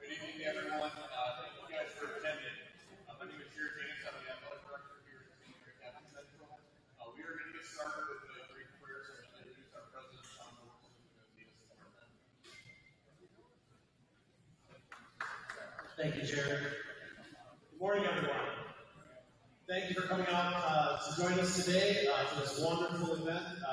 Good evening, everyone. Thank you guys for attending. My name is Jared James. I'm the athletic director here at St. Mary Catholic Central. We are going to get started with a brief prayer, so I'm going to introduce our president, Tom Wilson, who's going to lead us in prayer. Thank you, Jared. Good morning, everyone. Thank you for coming out to join us today for this wonderful event.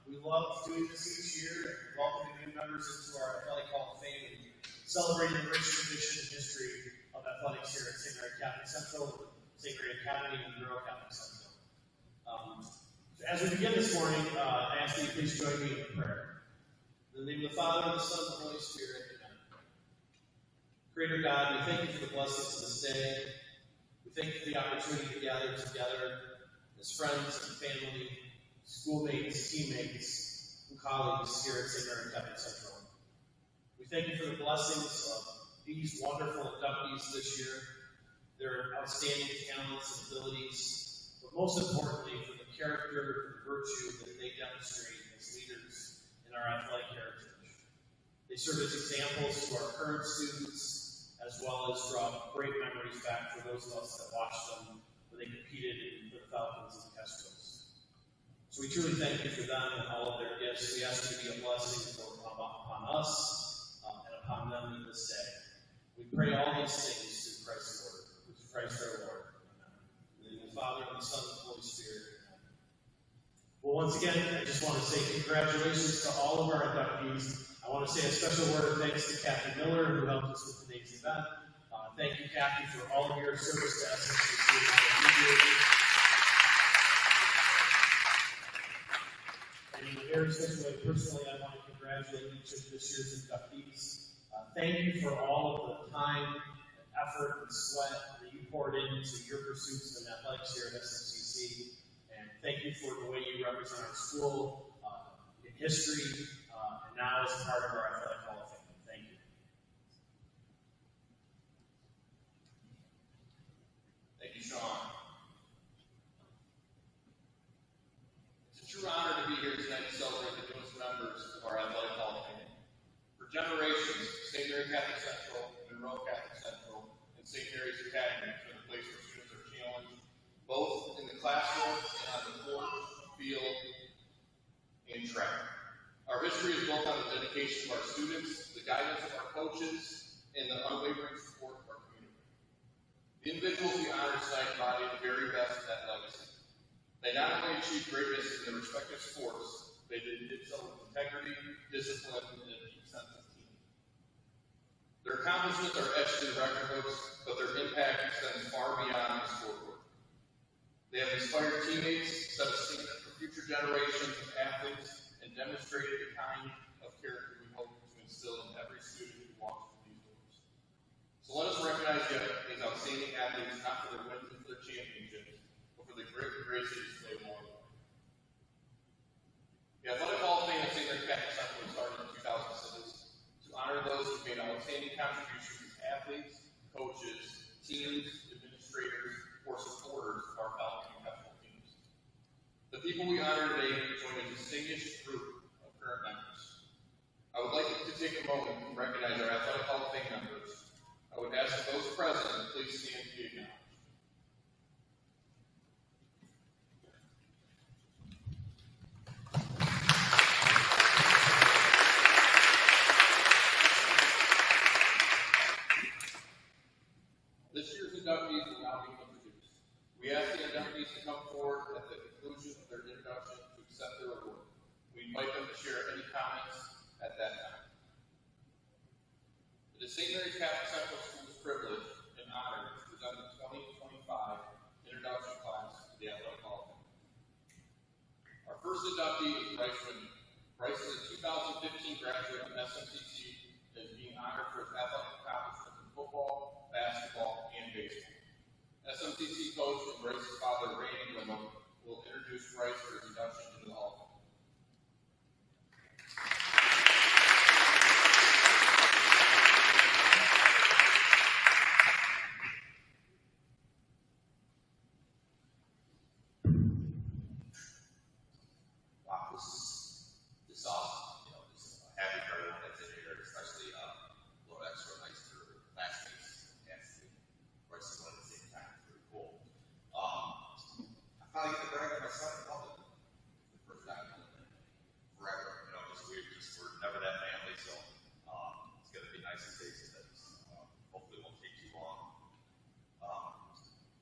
We love doing this each year and welcoming new members into our Athletic Hall of Fame and celebrating the rich tradition and history of athletics here at St. Mary Catholic Central, St. Mary Academy, and Rural Catholic Central. As we begin this morning, I ask that you please join me in prayer. In the name of the Father, and the Son, and the Holy Spirit, amen. Creator God, we thank you for the blessings of this day. We thank you for the opportunity to gather together as friends and family, schoolmates, teammates, and colleagues here at St. Mary Catholic Central. We thank you for the blessings of these wonderful inductees this year, their outstanding talents and abilities, but most importantly for the character and virtue that they demonstrate as leaders in our athletic heritage. They serve as examples to our current students, as well as draw great memories back for those of us that watched them when they competed for the Falcons and Castros. So we truly thank you for them and all of their gifts. We ask you to be a blessing upon us and upon them in this day. We pray all these things through Christ's Lord, through Christ our Lord. Amen. In the name of the Father, and the Son, and the Holy Spirit. Amen. Well, once again, I just want to say congratulations to all of our inductees. I want to say a special word of thanks to Kathy Miller, who helped us with today's event. Thank you, Kathy, for all of your service to SMCC. And in a very special way, personally, I want to congratulate each of this year's inductees. Thank you for all of the time, effort, and sweat that you poured into your pursuits in athletics here at SMCC. And thank you for the way you represent our school in history and now as part of our Athletic Hall of Fame. Thank you. Thank you, Sean. It's a true honor to be here tonight to celebrate the newest members of our Athletic Hall of Fame. For generations, St. Mary Catholic Central, Monroe Catholic Central, and St. Mary's Academy has been a place where students are challenged, both in the classroom and on the court, field, and track. Our history is built on the dedication of our students, the guidance of our coaches, and the unwavering support of our community. The individuals we honor tonight embody the very best of that legacy. They not only achieved greatness in their respective sports, they did so with integrity, discipline, and a deep sense of team. Their accomplishments are etched in record books, but their impact extends far beyond the scoreboard. They have inspired teammates, set a standard for future generations of athletes, and demonstrated the kind of character we hope to instill in every student who walks through these doors. So let us recognize these outstanding athletes not for their wins and for their championships, but for the great grace they display along the way. The Athletic Hall of Fame at St. Mary Catholic Central was started in 2006 to honor those who made outstanding contributions as athletes, coaches, teams, administrators, or supporters of our Falcon and Castro teams. The people we honor today join a distinguished group of current members. I would like to take a moment and recognize our Athletic Hall of Fame members. I would ask that those present inductees will now be introduced. We ask the inductees to come forward at the conclusion of their introduction to accept their award. We invite them to share any comments at that time. It is St. Mary's Catholic Central School's privilege and honor to present the 2025 introduction class to the Athletic Hall of Fame. Our first inductee is Bryce Whitney. Bryce is a 2015 graduate of SMCC and is being honored for his athletic accomplishments in football, basketball, and baseball. SMCC coach and Bryce's father, Randy Windham, will introduce Bryce for his induction into the Hall of Fame.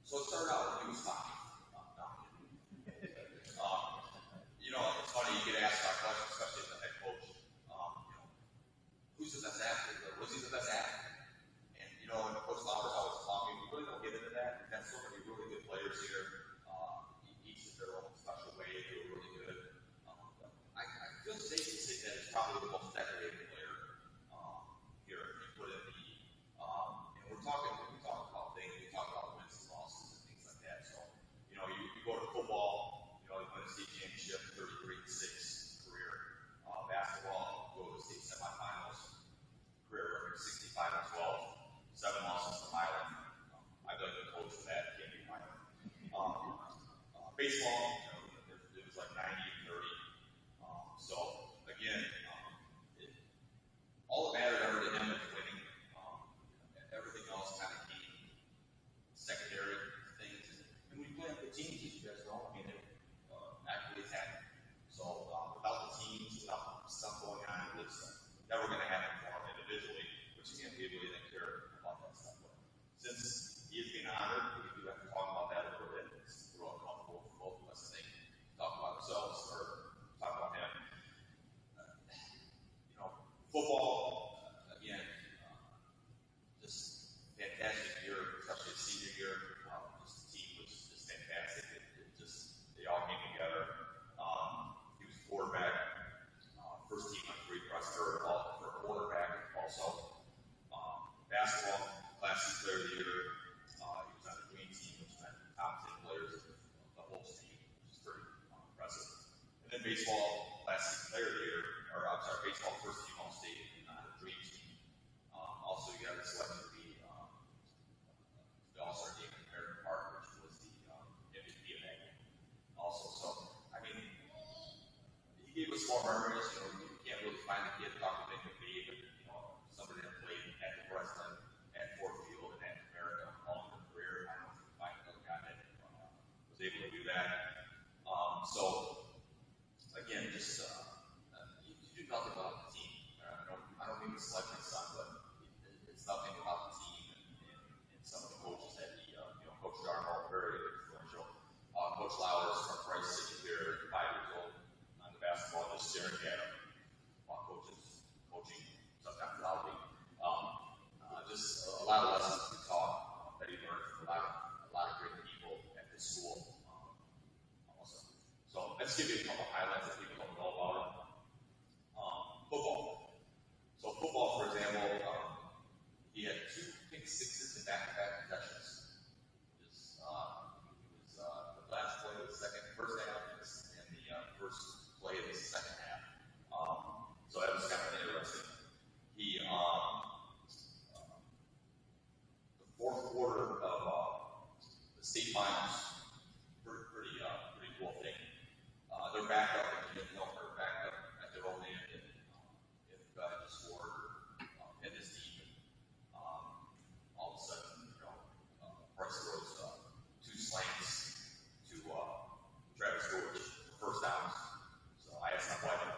So it started out when he was 5. It's funny, you get asked our question, especially as the head coach, who's the best athlete, or was he the best athlete? And, and Coach Lauer's always talking, we really don't get into that. We've got so many really good players here, each in their own special way, they were really good. I feel safe to say that he's probably the most decorated player here. He put in the, and we talk about things, we talk about wins and losses and things like that. So, you go to football, you win a state championship, 33-6 career. Basketball, go to the state semifinals, career record 65-12, 7 losses to Milan. I'd like to coach for that, can't be Milan. Baseball, it was like 90-30. So again, all that mattered ever to him is winning. Everything else kind of came secondary things. And we play good teams, as you guys know. Accolades happen. So without the teams, without stuff going on, it's never going to happen for him individually, which again, we really didn't care about that stuff. But since he is being honored, we do have to talk about that a little bit. It's real uncomfortable for both of us, I think, to talk about ourselves or talk about him. Football, again, just fantastic year, especially senior year. Just the team was just fantastic. They all came together. He was quarterback, first team on 3 press for quarterback also. Basketball, Class C player of the year. He was on the Green team, which meant top 10 players of the whole team, which is pretty impressive. And then baseball, Class C player of the year, baseball first team all state on the Dream team. Also, you got selected to be the All-Star game in American Park, which was the MVP of that game. Also, so he gave us more memories. You can't really find a kid talking to me, but somebody that played at the Breslin, at Fort Field, and at America all in their career. I don't know if you can find another guy that was able to do that. So again, just you do nothing about the team. I don't mean to select my son, but it's nothing about the team and some of the coaches that he, Coach Darnell, very influential. Coach Lauer's from Bryce sitting here at 5 years old on the basketball, just staring at him while coaching sometimes loudly. Just a lot of lessons we taught that he learned from a lot of great people at this school. Also, so let's give you a couple highlights that people don't know about him. Football. So football, for example, he had 2 pick sixes in back-to-back possessions. He was the last play of the first half and the first play of the second half. So that was kind of interesting. He, the fourth quarter of the state finals, pretty cool thing. They're back up and they're back up at their own end. Just scored in this team. All of a sudden, Bryce throws 2 slants to Travis George for first downs. So I asked my wife,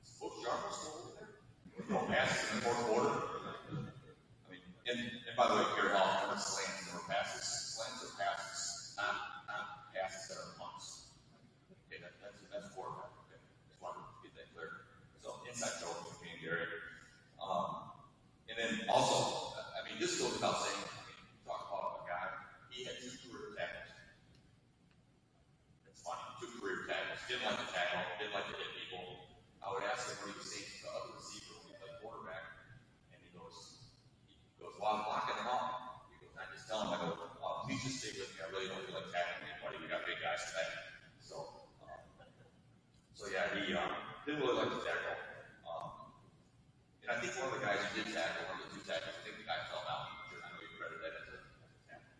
is Coach Jarvis still over there? No passes in the fourth quarter. And by the way, Gary Hall never slants, never passes. without saying, talk about a guy, he had 2 career tackles. It's funny, 2 career tackles. Didn't like to tackle, didn't like to hit people. I would ask him when he was saying to the other receiver when he played quarterback, and he goes, well, I'm blocking him off. He goes, I just tell him, I go, please just stay with me. I really don't feel like tackling anybody. We got big guys today. So yeah, he didn't really like to tackle. And I think one of the guys who did tackle, one of the 2 tackles, I think the guy fell down. I know you credit that as a tackle.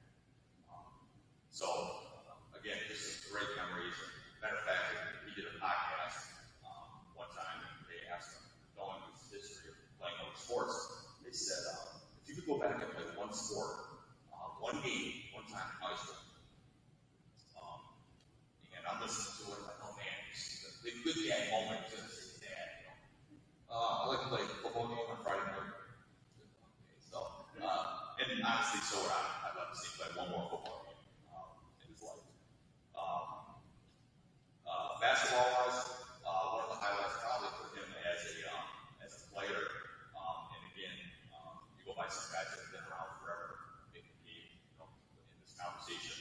Again, just some great memories. Matter of fact, he did a podcast one time, and they asked him, knowing his history of playing other sports, they said, if you could go back and play one sport, one game, one time in high school, and I'm listening to it, like, oh man, the good dad moment is going to say, Dad, I like to play a football game on Friday night. And honestly, so would I. I'd love to see him play one more football game in his life. Basketball-wise, one of the highlights probably for him as a player, and again, you go by some guys that have been around forever, making the in this conversation.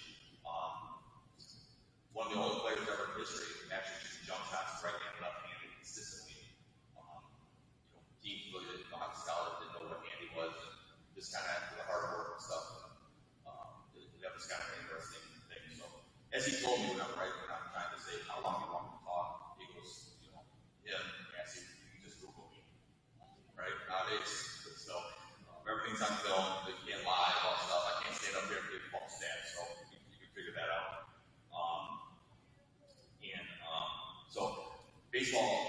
One of the only players ever in history who actually shoots jump shots right-handed, left-handed consistently. Teams really didn't know how to scout it, didn't know what handy was, just kind of after the hard work and stuff. That was kind of an interesting thing. So, as he told me when I'm trying to say how long you want me to talk, he goes, him, yes, you can just Google me, right? Nowadays, everything's on film, you can't lie about stuff. I can't stand up here and give false stats, so you can figure that out. So baseball,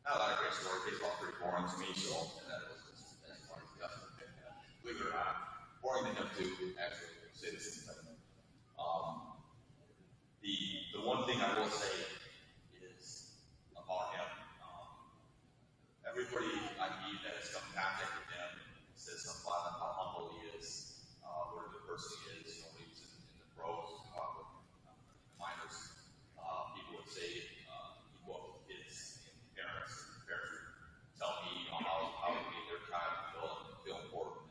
not a lot of great stories. Baseball's pretty boring to me, so that's funny stuff. Believe it or not, boring to him too, actually, say the same thing. The one thing I will say is about him, everybody I meet that has come in contact with him says something about how humble he is, what a good person he is. When he was in the pros, with the minors, people would say he go up to kids and parents would tell me how they made their child feel important.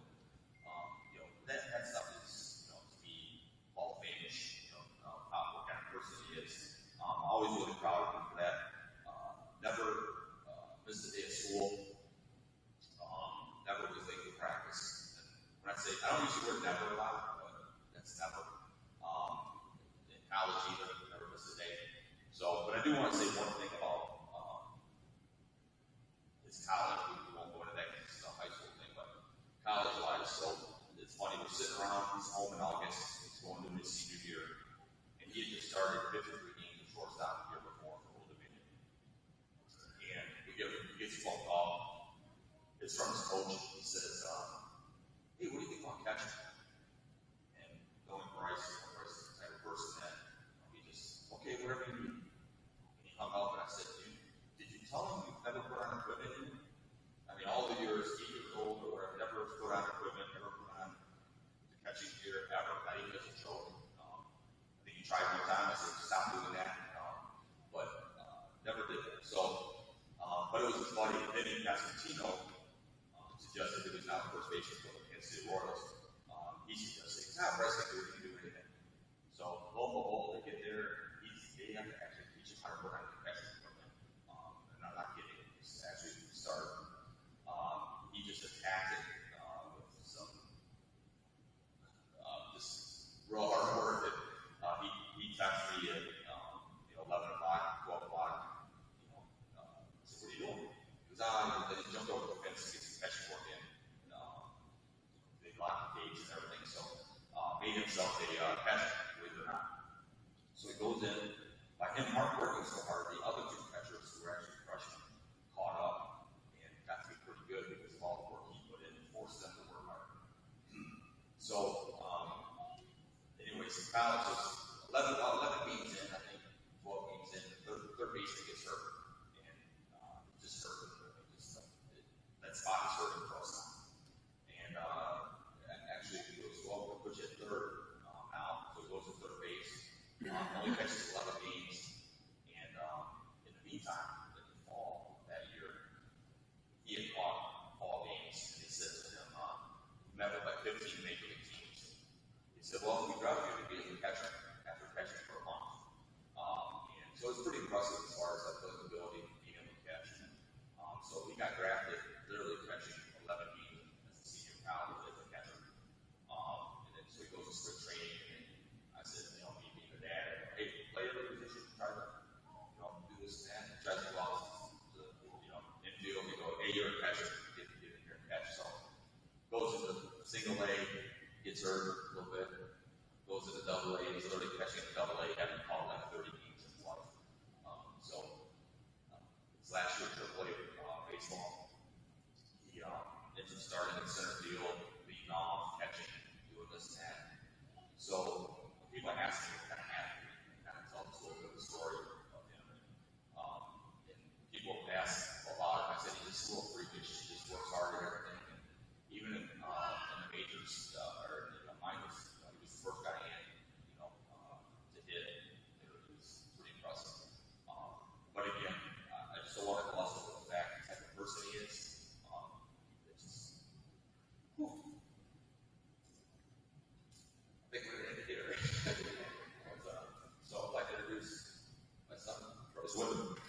That stuff is to be Hall of Fame-ish, what kind of person he is. Always really proud of him for that. Never missed a day of school. Never was late to practice. And when I say, I don't use the word never a lot, but that's never. In college either, never missed a day. So, but I do want to say one thing about his college. We won't go into that because it's a high school thing, but college-wise, so it's funny. We're sitting around. He's home in August. He's going to his senior year, and he had just started 53 games of shortstop the year before for Old Dominion. And he gets a phone call. It's from his coach. He says, "Hey, what do you think about catching?" And knowing Bryce is the type of person that he just, okay, whatever you need. And he hung up, and I said, did you tell him you've never put on equipment? I mean, all the years, 8 years old or whatever, never put on equipment, never put on the catching gear ever, not even as a joke. I think he tried one time. I said, stop doing that. But never did that. So, but it was funny. Then Casentino suggested that he's not the first baseman for the Kansas City Royals. He suggested, he's not wrestling, he can do anything. So, lo and behold, they get there, they have to actually teach him how to put on the catching equipment. And I'm not kidding, he's actually started. He just attacked it with some just real hard work. That he texted me at 11 o'clock, 12 o'clock. I said, what are you doing? He was on, then he jumped over the fence to get some catching work in. They locked the gates and everything, so made himself a catcher, believe it or not. So he goes in, by him working so hard, the other 2 catchers who were actually freshmen caught up and got to be pretty good because of all the work he put in and forced them to work hard. So, anyways, in college, it was 11 games in, I think, 12 games in, third baseman gets hurt. And just hurt. That spot is hurting for us now. And actually, he goes, well, we'll put you at third now. So he goes to third base. Only catches 11 games. And in the meantime, in the fall that year, he had caught all games. And he said to him, met with like 50 15 major league teams. He said, well, if we draft you to be a catcher after catching for a month. And so it's pretty impressive as far as athletic ability, being able to catch. So he got drafted, literally catching 11 games as a senior college as a catcher. And then so he goes to spring training, and I said, me being a dad, hey, play every position, try to, do this and that, and try to go out to, infield, and go, hey, you're a catcher, get in here and catch. So goes into single A, gets hurt a little bit, goes into double A, he's literally catching a double A, having called like 30 games in his life. His last year triple A baseball, he ends up starting in center field, leading off, catching, doing this and that. So people ask me what kind of happened, kind of tell us a little bit of the story of him. And people ask about him. I said he's just a little freakish. He just works hard at everything. And even in the majors or in the minors, he was the first guy in, to hit. It was pretty impressive. But again, I just don't want to gloss over the fact the type of person he is. It's just, whew. I think we're going to end it here. So I'd like to introduce my son, Travis Woodman.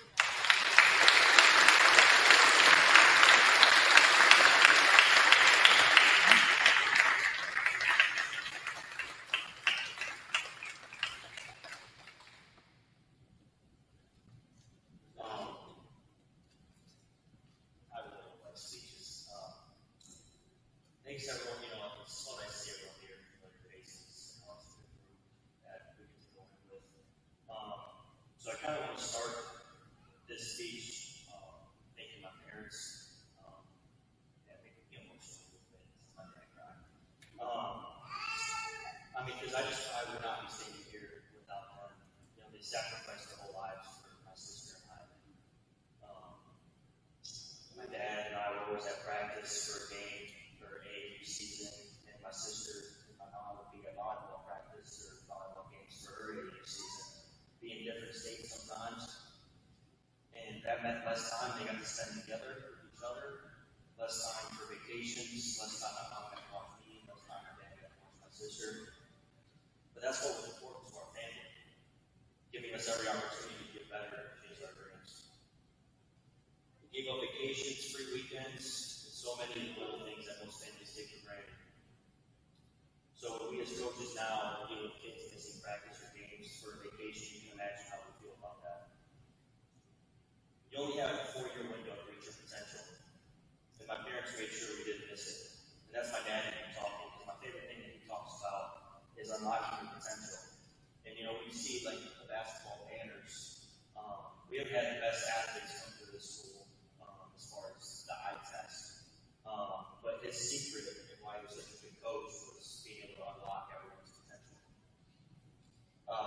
I really don't like speeches. Thanks everyone, it's so nice to see everyone here, familiar faces, and lots of good group that we get to go in with. So I kind of want to start this speech thanking my parents. Yeah, make me emotional a little bit. I'm not gonna cry. Because I would not be standing here without them. They sacrificed their whole lives for my sister and I. My dad and I were always at practice for a game for AAU season, and my sister and my mom would be at volleyball practice or volleyball games for her AAU season, be in different states sometimes. And that meant less time they got to spend together with each other, less time for vacations, less time my mom got to watch me, less time my dad got to watch my sister. But that's what was important to our family, giving us every opportunity to get better and chase our dreams. We gave up vacations, free weekends, and so many little things that most families take for granted. So we as coaches now deal with kids missing practice or games for a vacation. You can imagine how we feel about that. You only have a 4-year window to reach your potential. And my parents made sure we didn't miss it. And that's my dad who talking, because my favorite thing that he talks about is unlocking your potential. And we see like the basketball banners. We have had the best athletes come through this school as far as the eye test. But his secret and why he was such a good coach was being able to unlock everyone's potential.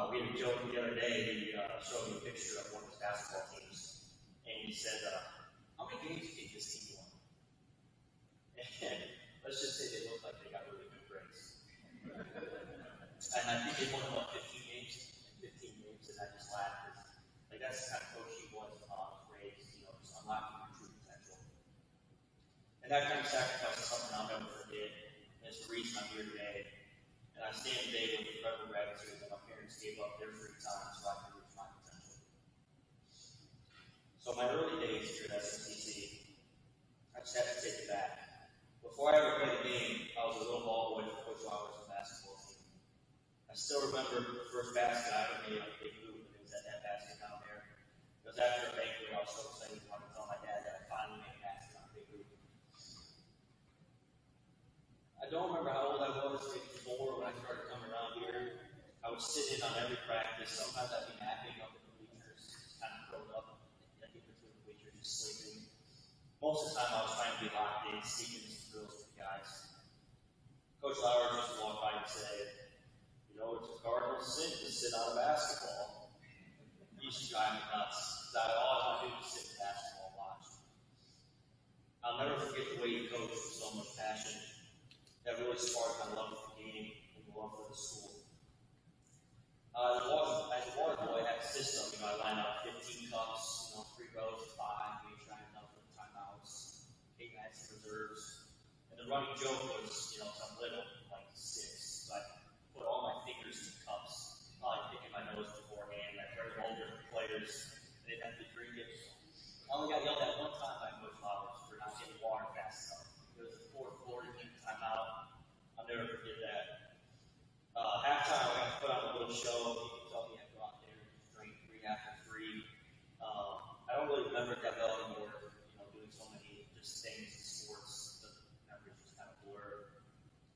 We had a joke the other day. He showed me a picture of one of his basketball teams, and he said, "How many games do you think this team won?" And let's just say they looked like they got really good grades. And I think they won about 15 games, and I just laughed. Like that's the kind of coach he was, raised, just unlocking your true potential. And that kind of sacrifice is something I'll never forget. And it's the reason I'm here today. And I stand today with incredible gratitude that my parents gave up their free time so I could reach my potential. So my early days here at SMCC, I just have to take it back. Before I ever played a game, I was a little ball boy for Coach Roberts' basketball team. I still remember the first basket I ever made on Big Hoop, and it was at that basket down there. It was after a banquet. I was so excited I wanted to tell my dad that I finally made a basket on Big Hoop. I don't remember how old I was, maybe 4 when I started coming around here. I would sit in on every practice. Sometimes I'd be napping up in the bleachers, just kind of curled up in between the bleachers, just sleeping. Most of the time I was trying to be locked in, sneaking some drills with the guys. Coach Lauer just walked by and said, it's a cardinal sin to sit on a basketball. He used to drive me nuts. All I want to do is sit in basketball and watch. I'll never forget the way he coached with so much passion. That really sparked my love for the game and the love for the school. As a water boy, I had a system. I lined out 15 cups, 3 rows of 5, made sure I had enough for the timeouts, 8 nights of reserves. And the running joke was, I'm little. only got yelled at one time by Coach Flowers for not getting water fast enough. It was the fourth quarter, timeout. I'll never forget that. Halftime, I got to put on a little show. People tell me I go out there and just drink 3 after 3. I don't really remember that well anymore, doing so many just things in sports. The memories just kind of blur.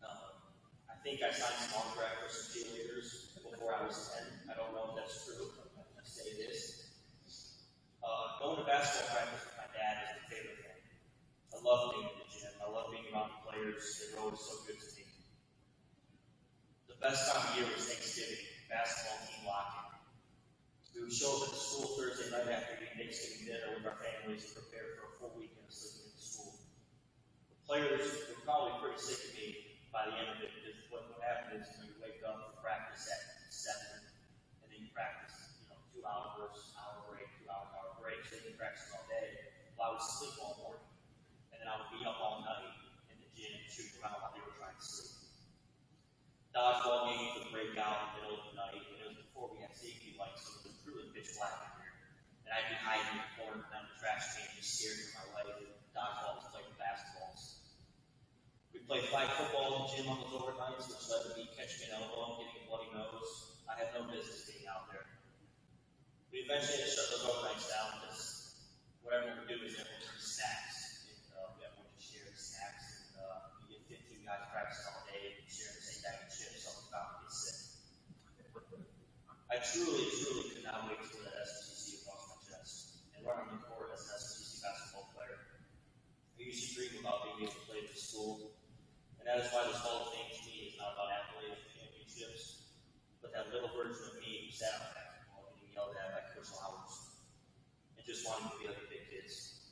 I think I signed some autograph for some cheerleaders before I was 10. I don't know if that's true. I say it is. Going to basketball practice with my dad is my favorite thing. I love being in the gym. I love being around the players. They were always so good to me. The best time of year was Thanksgiving, basketball team lock-in. We would show up at the school Thursday night after eating Thanksgiving dinner with our families and prepare for a full weekend of sleeping in the school. The players were probably pretty sick of me by the end of it, because what happened is you wake up for practice at 7, and then you practice, 2 hours, hour break, 2 hours, hour break, so you practice all day. Well, I would sleep all morning, and then I would be up all night in the gym shooting around while they were trying to sleep. Dodgeball games would break out in the middle of the night, and it was before we had safety lights, so it was really pitch black in here. And I'd be hiding in the corner down the trash can, just scared for my life. Dodgeball was playing basketballs. We played flag football in the gym on those overnights, which led to me catching an elbow and getting a bloody nose. I had no business being out there. We eventually had to shut those overnights down because whatever we would do is everyone would snacks. And everyone would share the snacks. And you get 15 guys practicing all day and sharing the same bag of chips. Someone's bound to get sick. I truly could not wait to wear that SCC across my chest and run on the court as an SCC basketball player. I used to dream about being able to play at the school. And that is why this whole thing to me is not about accolades or championships, but that little version of me who sat on basketball getting yelled at by Coach Flowers and just wanting to be like the big kids.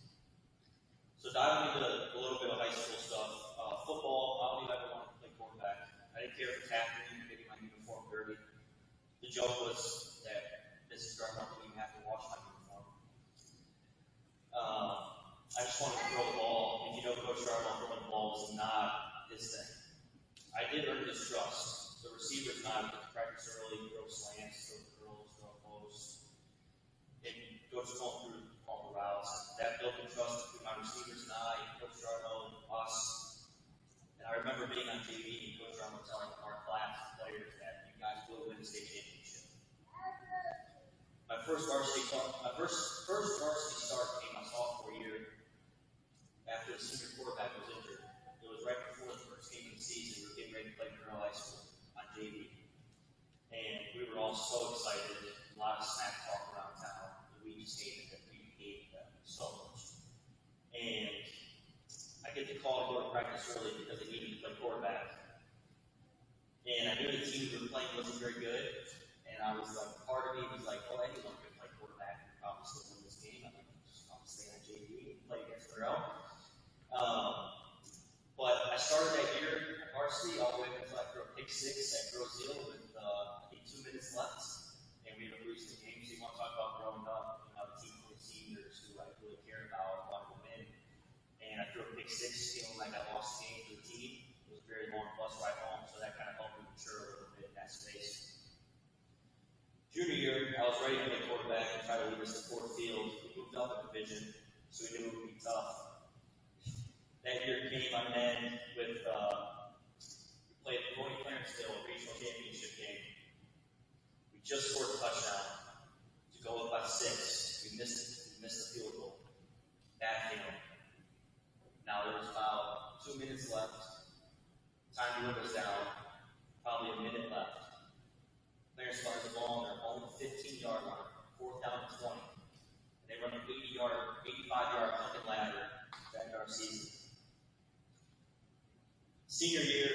So diving into a little bit of high school stuff, football, I only ever wanted to play quarterback. I didn't care for tackling, getting my uniform dirty. The joke was that Mrs. Darnell didn't even have to wash my uniform. I just wanted to throw the ball. If you know Coach Darnell, throwing the ball was not his thing. I did earn his trust. The receivers and I would practice early, throw slants, throw curls, throw posts. And Coach going through all the routes. That built the trust between my receivers and I, Coach Darnell and us. And I remember being on TV and Coach Darnell telling our class players that you guys will win the state championship. My first varsity start came my sophomore year after the senior quarterback was injured. It was right before the first game of the season. We were getting ready to play Monroe High School on JV. And we were all so excited. A lot of smack talk around town. And we just hated them. We hated them so much. And I get the call to go to practice early because they needed me to play quarterback. And I knew the team we were playing wasn't very good. And I was like, part of me was like, oh, anyone can play quarterback and probably still win this game. I'm like, I'll stay on JV and play against Monroe. But I started that year at varsity all the way until I threw a pick 6 at Roseville with, I think, 2 minutes left. And we had lose the game. So you want to talk about growing up, the team full of seniors who I really cared about and wanted to win. And I threw a pick 6, feeling like I lost the game to the team. It was a very long bus ride home, so that kind of helped me mature a little bit in that space. Junior year, I was ready to play quarterback and try to lead us to fourth field. We moved up a division, so we knew it would be tough. That year came on an end with, we played Roy Clarenceville, a regional championship game. We just scored a touchdown to go up by 6. We missed the field goal. Bad feeling. Now there was about 2 minutes left. Time to move us down. Probably a minute left. Clarence fires the ball on their own 15-yard line, 4th down and 20. And they run an 85-yard fucking ladder to end our season. Senior year,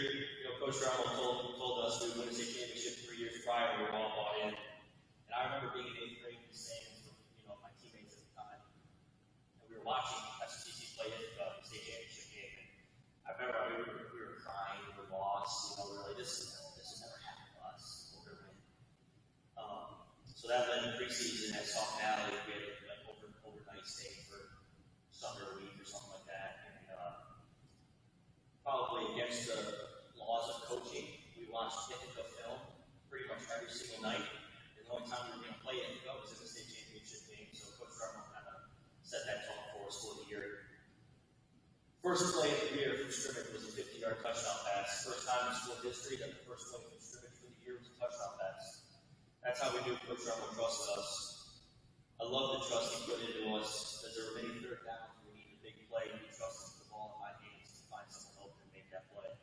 Coach Darnell told us we would win a state championship 3 years prior. We were all bought in. And I remember being in 8th grade in the stands with my teammates at the time. And we were watching SCC play the state championship game. And I remember we were crying, we were lost. We were like, this has never happened to us. We're going to win. So that led to preseason at Soft Valley. We had an overnight stay for summer week or something like that. And probably against the laws of coaching, we watched Ithaca film pretty much every single night. And the only time we were going to play Ithaca was in the state championship game. So Coach Darnell kind of set that tone first play of the year from scrimmage was a 50-yard touchdown pass. First time in school history that the first play from scrimmage for the year was a touchdown pass. That's how we knew Coach Rummel trusted us. I love the trust he put into us, as there were many third downs we needed a big play, and he trusted the ball in my hands to find someone open and make that play.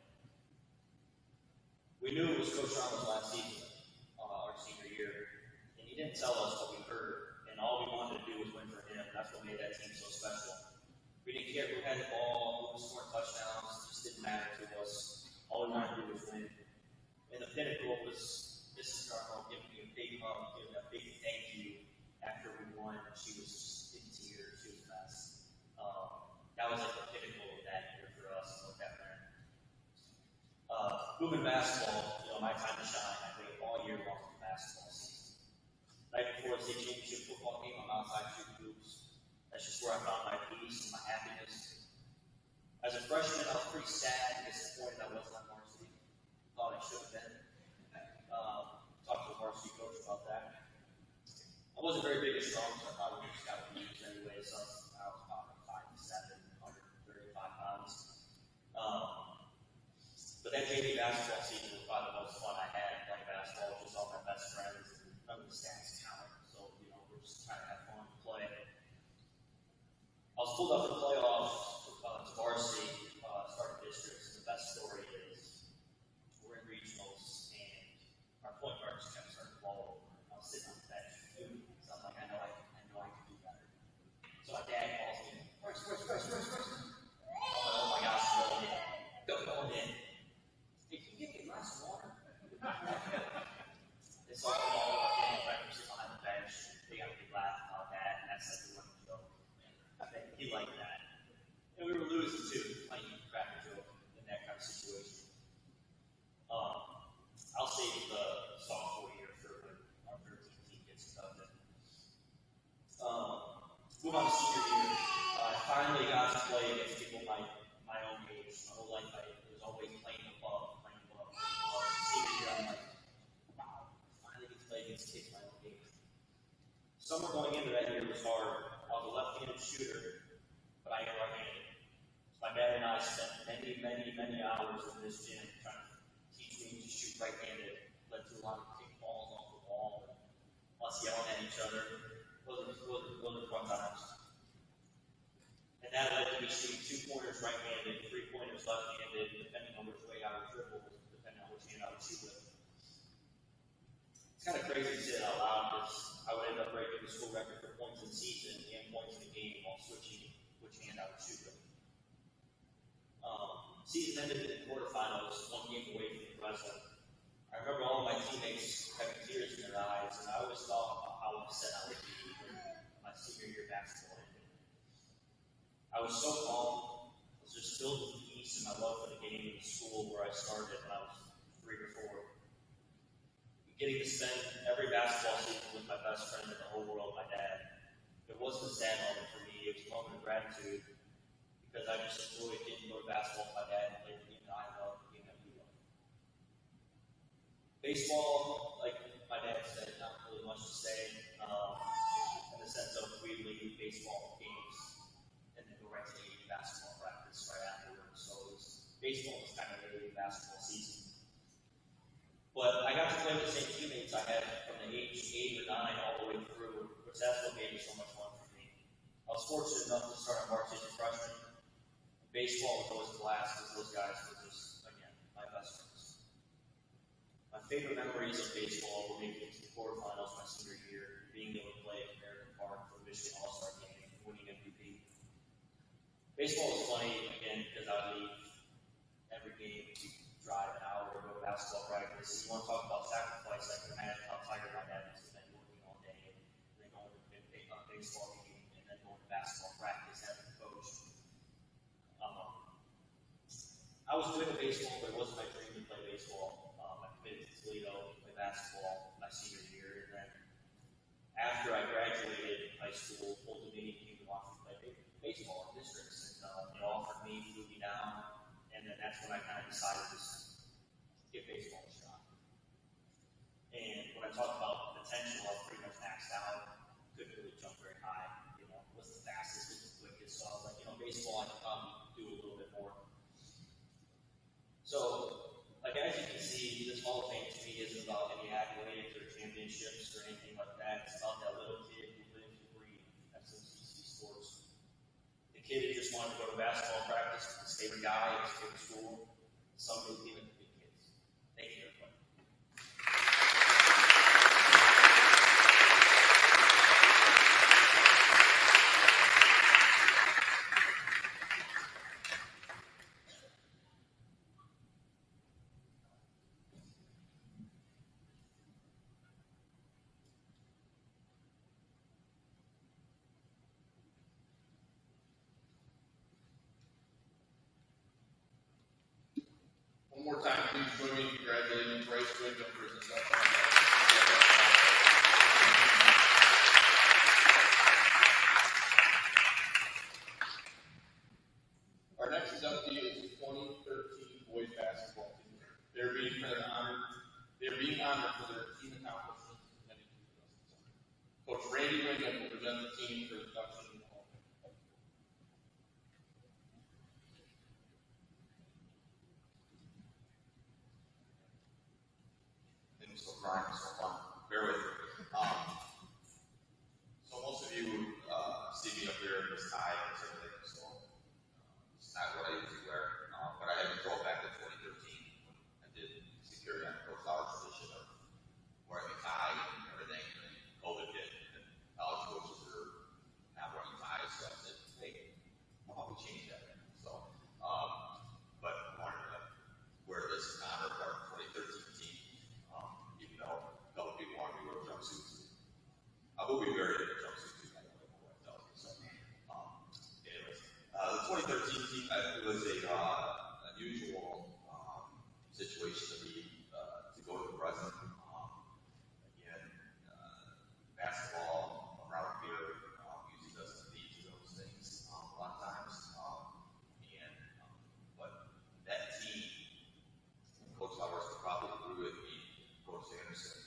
We knew it was Coach Rummel's last season, our senior year, and he didn't tell us what we heard, and all we wanted to do was win for him. That's what made that team so special. We didn't care who had the ball, who was scoring touchdowns, it just didn't matter to us. All we wanted to do was win. And the pinnacle was Mrs. Carmel giving me a big hug, giving a big thank you after we won. She was just in tears. She was a mess. That was like the pinnacle of that year for us and what that meant. Moving basketball, my time to shine. I played all year long for basketball season. Night before the state championship football game, I'm outside shooting hoops. That's just where I found my peace and my happiness. As a freshman, I was pretty sad and disappointed I wasn't on varsity. Thought I should have been. Talked to the varsity coach about that. I wasn't very big and strong, so I thought we just got to use anyway. So I was about 5'7", 135 pounds. But that JV basketball season was probably the most fun I had playing basketball with just all my best friends, and none of the stats count. So we're just trying to have fun and play. I was pulled up for the playoffs to varsity, starting districts. The best story is we're in regionals, and our point guard just kept turning the ball over. I was sitting on the bench, so I'm like, I know I can do better. So my dad calls me, first. Oh my gosh, going in. Going in. Hey, can you get me a glass of water? It's all my friends sit behind the bench. They got a big laugh about that, and that's like the running joke. He liked that. And we were losing too, playing crack a joke in that kind of situation. I'll save the sophomore year for when our 13th team gets inducted. Move on to senior year. I finally got to play against people my own age. My whole life I was always playing above. Senior year, I'm like, wow, I finally get to play against kids my own age. Summer going into that year was hard. I was a left-handed shooter, but I am right-handed. So my dad and I spent many hours in this gym trying to teach me to shoot right-handed. Led to a lot of kick balls off the wall and us yelling at each other. Those are fun times. And that led to me shooting 2-pointers right-handed, 3-pointers left-handed, depending on which way I would dribble, depending on which hand I would shoot with. It's kind of crazy to say it out loud because I would end up breaking the school record for points in season and points in the game while switching which hand I would shoot with. Season ended in quarterfinals, one game away from the wrestling. I remember all of my teammates having tears in their eyes, and I always thought about how upset I would be when my senior year basketball ended. I was so calm. I was just filled with peace and my love for the game and the school where I started when I was 3 or 4. Getting to spend every basketball season with my best friend in the whole world, my dad. It wasn't a sad moment for me. It was a moment of gratitude because I just enjoyed getting to go to basketball with my dad and play the game that I love, the game that we love. Baseball, like my dad said, not really much to say in the sense of we leave baseball games and then go right to AAU basketball practice right afterwards. So baseball was kind of a basketball season. But I got to play with the same teammates I had from the age 8 or 9 all the way through, which that's what made it so much fun for me. I was fortunate enough to start on varsity as a freshman. Baseball was always a blast because those guys were just, again, my best friends. My favorite memories of baseball were making it to the quarterfinals my senior year, being able to play at American Park for the Michigan All-Star game, and winning MVP. Baseball was funny, again, because I would leave every game to drive an hour to go to basketball practice. If you want to talk about sacrifice, I can imagine how tired my dad must have been working all day, and then going to a baseball game, and then going to basketball practice, having a coach. I was good at baseball, but it wasn't my dream to play baseball. I committed to Toledo to play basketball my senior year, and then after I graduated high school, Old Dominion came to watch me play baseball in districts, and offered me, flew me down, and then that's when I kind of decided to give baseball a shot. And when I talk about potential, I was pretty much maxed out. Couldn't really jump very high. Was the fastest, was the quickest. So I was like, baseball I could probably do a little bit So, like as you can see, this Hall of Fame to me isn't about any accolades or championships or anything like that. It's about that little kid who lives and breathes SMCC sports. The kid who just wanted to go to basketball practice with his favorite guy at his favorite school. Some of even the big kids. Thank you, everybody. One more time, please join me in congratulating Bryce Wyndham for his induction. Our next inductee is the 2013 boys basketball team. They're being honored for their team accomplishments in 2007. Coach Randy Wyndham will present the team for induction in the Hall of Fame. Things so crying so fun. Bear with me. So most of you see me up here in this tie and everything, so it's not what I usually wear. But I had to throw it back to 2013 when I did security on Coach Dollar's tradition of wearing a tie and everything. And COVID hit, and college coaches were not wearing ties, so I said, hey, how about we change that? So, but I wanted to wear this in honor of our 2013 team, even though a couple people wanted me to wear jumpsuits. I will be wearing a jumpsuit too, I don't know what I tell you. So, anyways, the 2013 team, it was a unusual situation to go to the present. Again, basketball around here usually doesn't lead to those things a lot of times. But that team, Coach Towers will probably agree with me, Coach Anderson,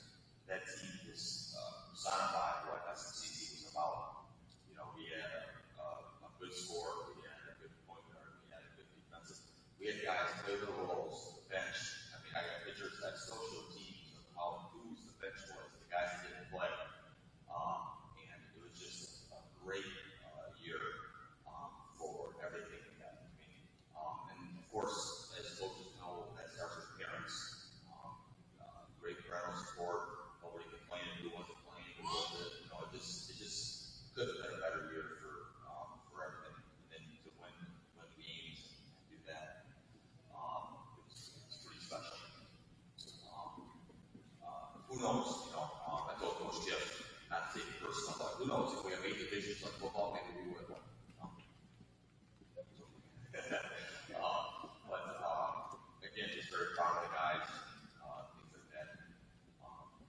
that team is personified what SMCC was about. You know, we had a good score, we had a good point guard, we had a good defensive. We had guys play their roles, the bench. I mean, I got pictures that still show teams of how enthused the bench was, the guys that didn't play. And it was just a great year for everything we got. And of course, as coaches know, that starts with parents. Great parental support, nobody complaining who wasn't playing, who was it. You know, it just could have been a better year for everything. And then to win games and do that, it's pretty special. Who knows? You know, I told Coach Jeff not to take it personal, but who knows if we have 8 divisions of football, maybe we would win. Again, just very proud of the guys, things like that.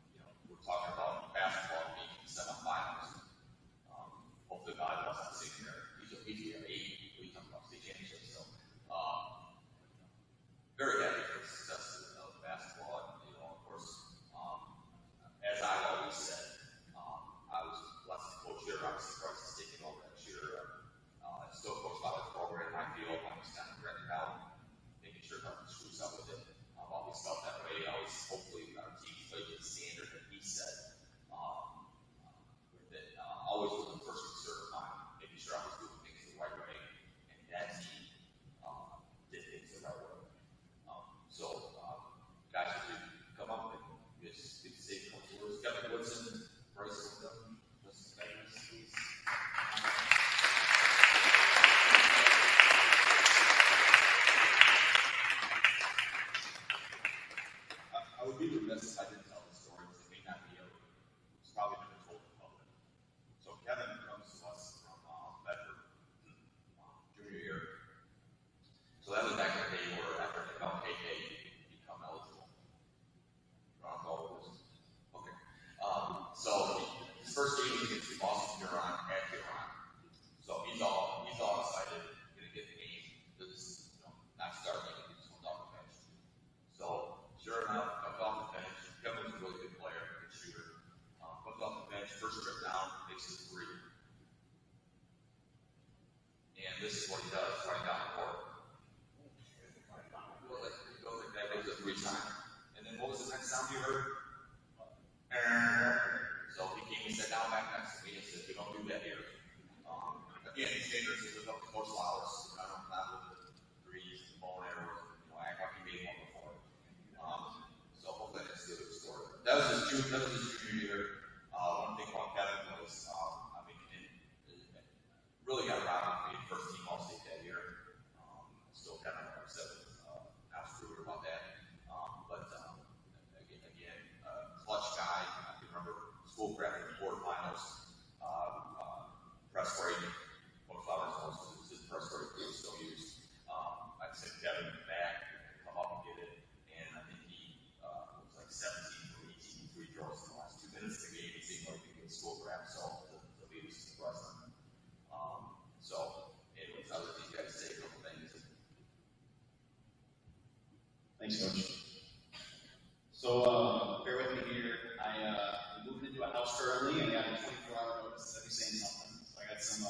You know, we're talking about basketball being in semifinals. Hopefully, God wasn't sitting there. He's at 8. We talking about state championships. So, very happy for the success of basketball. And, you know, of course, as I always said, I was blessed to coach here. Obviously, Bryce is taking over next year. I still coach college program. I feel I'm just kind of renting out, making sure nothing screws up with it. I've always felt that way. I always, hopefully, our team plays to the standard that he set. Always with the first concern of mine, making sure I was doing things the right way, and that team did things the right way. So, guys, if you come up and just say a couple words, Kevin Woodson, Bryce Wyndham, just thank you, please. I would be remiss if I didn't tell the story, because it may not be over. It's probably never told in public. So Kevin comes to us from Bedford, junior year. So that was back in the day where after they found KK, you become eligible. Okay. So his first game was against the Boston Huron at Huron. So he's all excited, gonna get the game. This is not starting, he just comes off the bench. So sure enough, comes off the bench. Kevin was a really good player, good shooter. Comes off the bench, first trip down, makes his 3. And this is what he does running down the court. Well, like, he goes that was his junior year. One thing about Kevin was, I mean, it really got around to be first team all state that year. Still kind of upset with Alfred about that. Again, clutch guy. I can remember school graphic quarterfinals, press break. Coach Flowers knows his press break was still used. I'd send Kevin back, come up and get it, and I think he was like 17 or 18 free throws in the last 2 minutes of the game. It seemed like he could school grab, so to lead us to the wrestling. Anyways, I would think you guys say a couple things. Thanks, Coach. So, bear with me here. I moved into a house currently and got a 24-hour notice that I'd be saying something. So I got some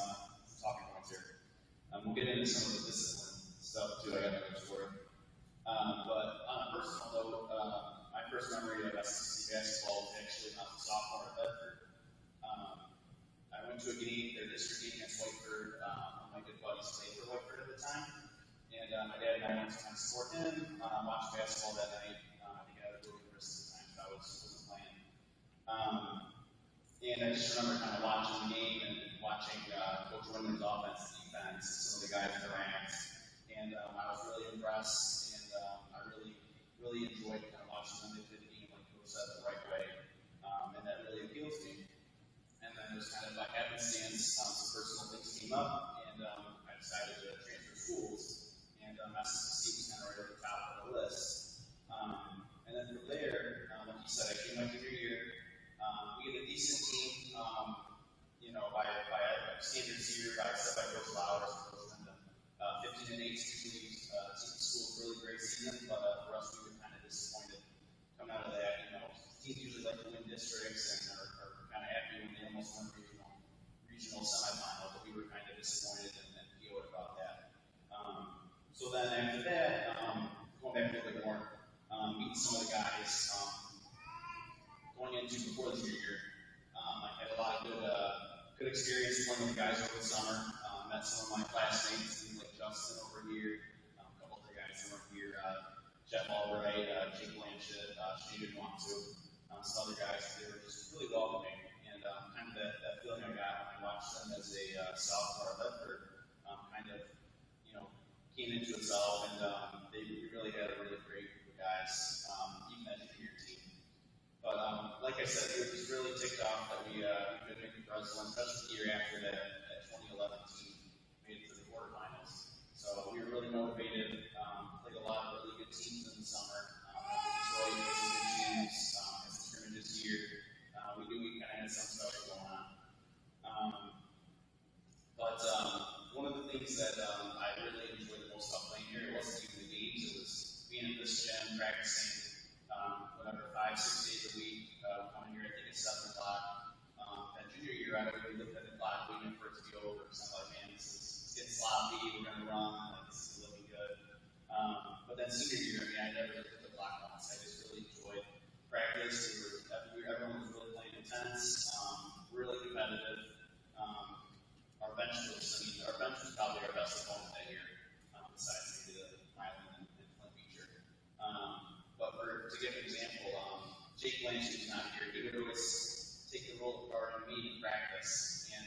talking points here. We'll get into some of the discipline stuff too. I got notes for it. But on a personal note, my first memory of SEC basketball was actually not the sophomore at Bedford. I went to a game, their district game against Whiteford. One of my good buddies played for Whiteford at the time. And my dad and I went to kind of support him, watch basketball that night. I think I had a really good wrist at the time, so I wasn't playing. And I just remember kind of watching the game and watching Coach Wyndham's offense and defense, some of the guys interact. And I was really impressed, and I really enjoyed kind of watching them. They did the game, like Coach said, the right way. And that really appeals to me. And then it was kind of by happenstance, some personal things came up, and I decided to transfer schools. And SEC was kind of right at the top of the list. And then from there, like you said, I came my junior year. We had a decent team, by standards here, set by Coach Flowers and Coach Wyndham. 15 and 8 usually school's really great season, but for us, we were kind of disappointed coming out of that. Teams usually like to win districts and are kind of happy when they almost won regional semifinal, but we were kind of disappointed and PO'd about that. So then after that, going back a little bit more, meeting some of the guys, going into before the junior year, I had a lot of good experience playing with the guys over the summer. Met some of my classmates, things like Justin over here, a couple other guys over here, Jeff Albright, Jake Blanchett, Shane didn't want to, some other guys. They were just really welcoming, and kind of that feeling I got when I watched them as a sophomore at Bedford, kind of, came into itself, and they really had a really great group of guys, even that junior team. But like I said, it was really ticked off that we could make the Breslin, especially the year after that 2011 team made it to the quarterfinals. So we were really motivated, played a lot of really good teams in the summer. Detroit had some good teams, had some scrimmages here. We knew we kind of had some stuff going on. But one of the things that I really enjoyed the most about playing here, it wasn't even the games, it was being in this gym, practicing, whatever, 5-6 days a week, coming here, I think it's 7 o'clock. That junior year, I really looked at the clock, waiting for it to be over, because I'm like, man, this is getting sloppy, we're going to run, like, this is looking good. But then senior year, I never looked at the clock once. I just really enjoyed practice. Everyone was really playing intense, really competitive. Our bench was probably our best opponent that year, besides maybe the Highland and Flint Beecher. But to give an example, Jake Blanchett was not here. He would always take the role of guarding me in practice, and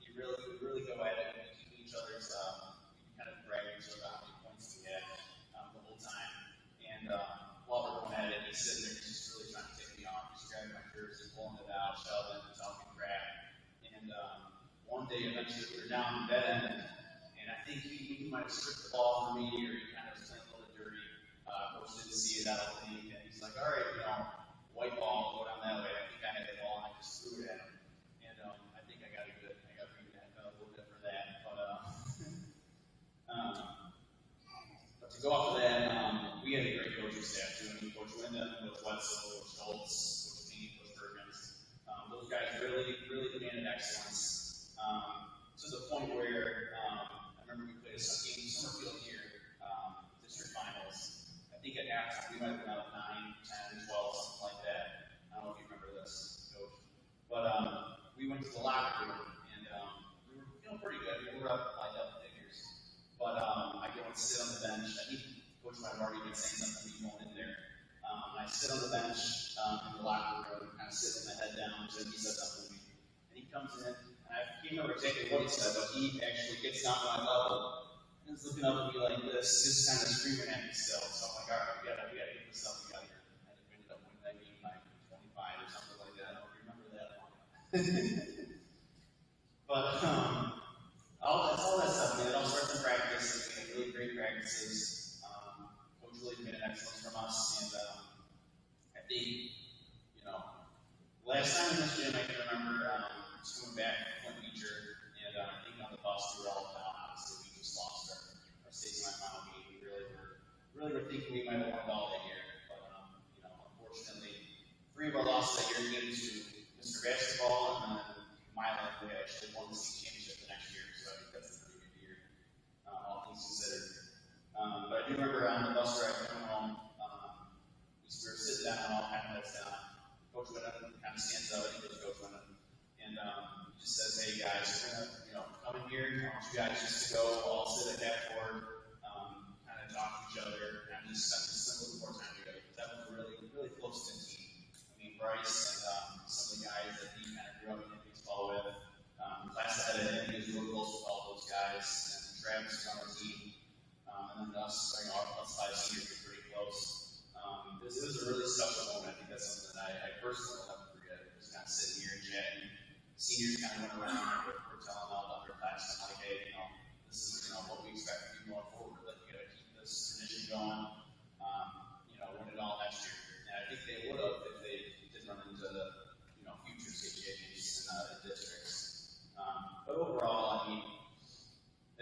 he would really go at it and keep each other's, kind of bragging each other about how many points we had the whole time. And while we're going at it, he's sitting there just really trying to take me off, just grabbing my jersey, pulling it out, shoving, talking crap. And one day, eventually, we were down in dead end, and I think he might have stripped the ball from me, or he kind of was playing a little bit dirty. Coach didn't see it, I don't think, and he's like, all right, white ball, go down that way. I think I had the ball, and I just threw it at him. And I think I got beat a little bit for that. But to go off of that, we had a great coaching staff too. I mean, Coach Wyndham, Coach Wetzel, Coach Schultz, Coach Dean, Coach Perkins. Those guys really demanded excellence. To the point where I remember we played a game in Summerfield here, district finals. I think at halftime we might have been up 9, 10, 12, something like that. I don't know if you remember this, Coach. But we went to the locker room, and we were feeling pretty good. We were up by double figures. But I go and sit on the bench. I think Coach might have already been saying something to me going in there. I I sit on the bench in the locker room, kind of sitting with my head down, so he said something to me. And he comes in, and I can't remember exactly what he said, but he actually gets down to my level and is looking up at me like this, just kind of screaming at me still. So I'm like, all right, we gotta get this stuff together. And I ended up winning that game by 25 or something like that. I don't remember that one. But all that stuff, man, it all starts in practice. We had really great practices. Coach really made an excellence from us, and I think, last time in this gym, I can remember just coming back from Flint Beecher, and I think on the bus we were all down. Obviously, we just lost our state semifinal game. We really were thinking we might have won it all that year, but unfortunately, 3 of our losses that year came to Mr. Basketball, and then Milan, we actually won the state championship the next year, so I think that's a pretty good year, all things considered. But I do remember on the bus ride coming home, we were sitting down, all kind of heads down. Coach Winnan kind of stands up, I think it was Coach Winnan, and he just says, "Hey guys, we're gonna, come in here. I want you guys just to go all sit at half court, kind of talk to each other, and just spend a little more time together." That was a really close knit team. I mean, Bryce and some of the guys that he kind of grew up in baseball with, class ahead of him, he was really close with all those guys, and Travis was on our team, and then us 5 seniors were pretty close. This is a really special moment. I think that's something that I personally will never forget. Just kind of sitting here and chatting. Seniors kind of went around and we're telling all the underclassmen, like, hey, this is, what we expect from you going forward. Like, you got to keep this tradition going, win it all next year. And I think they would have if they did run into the, future state champions in districts. But overall, I mean,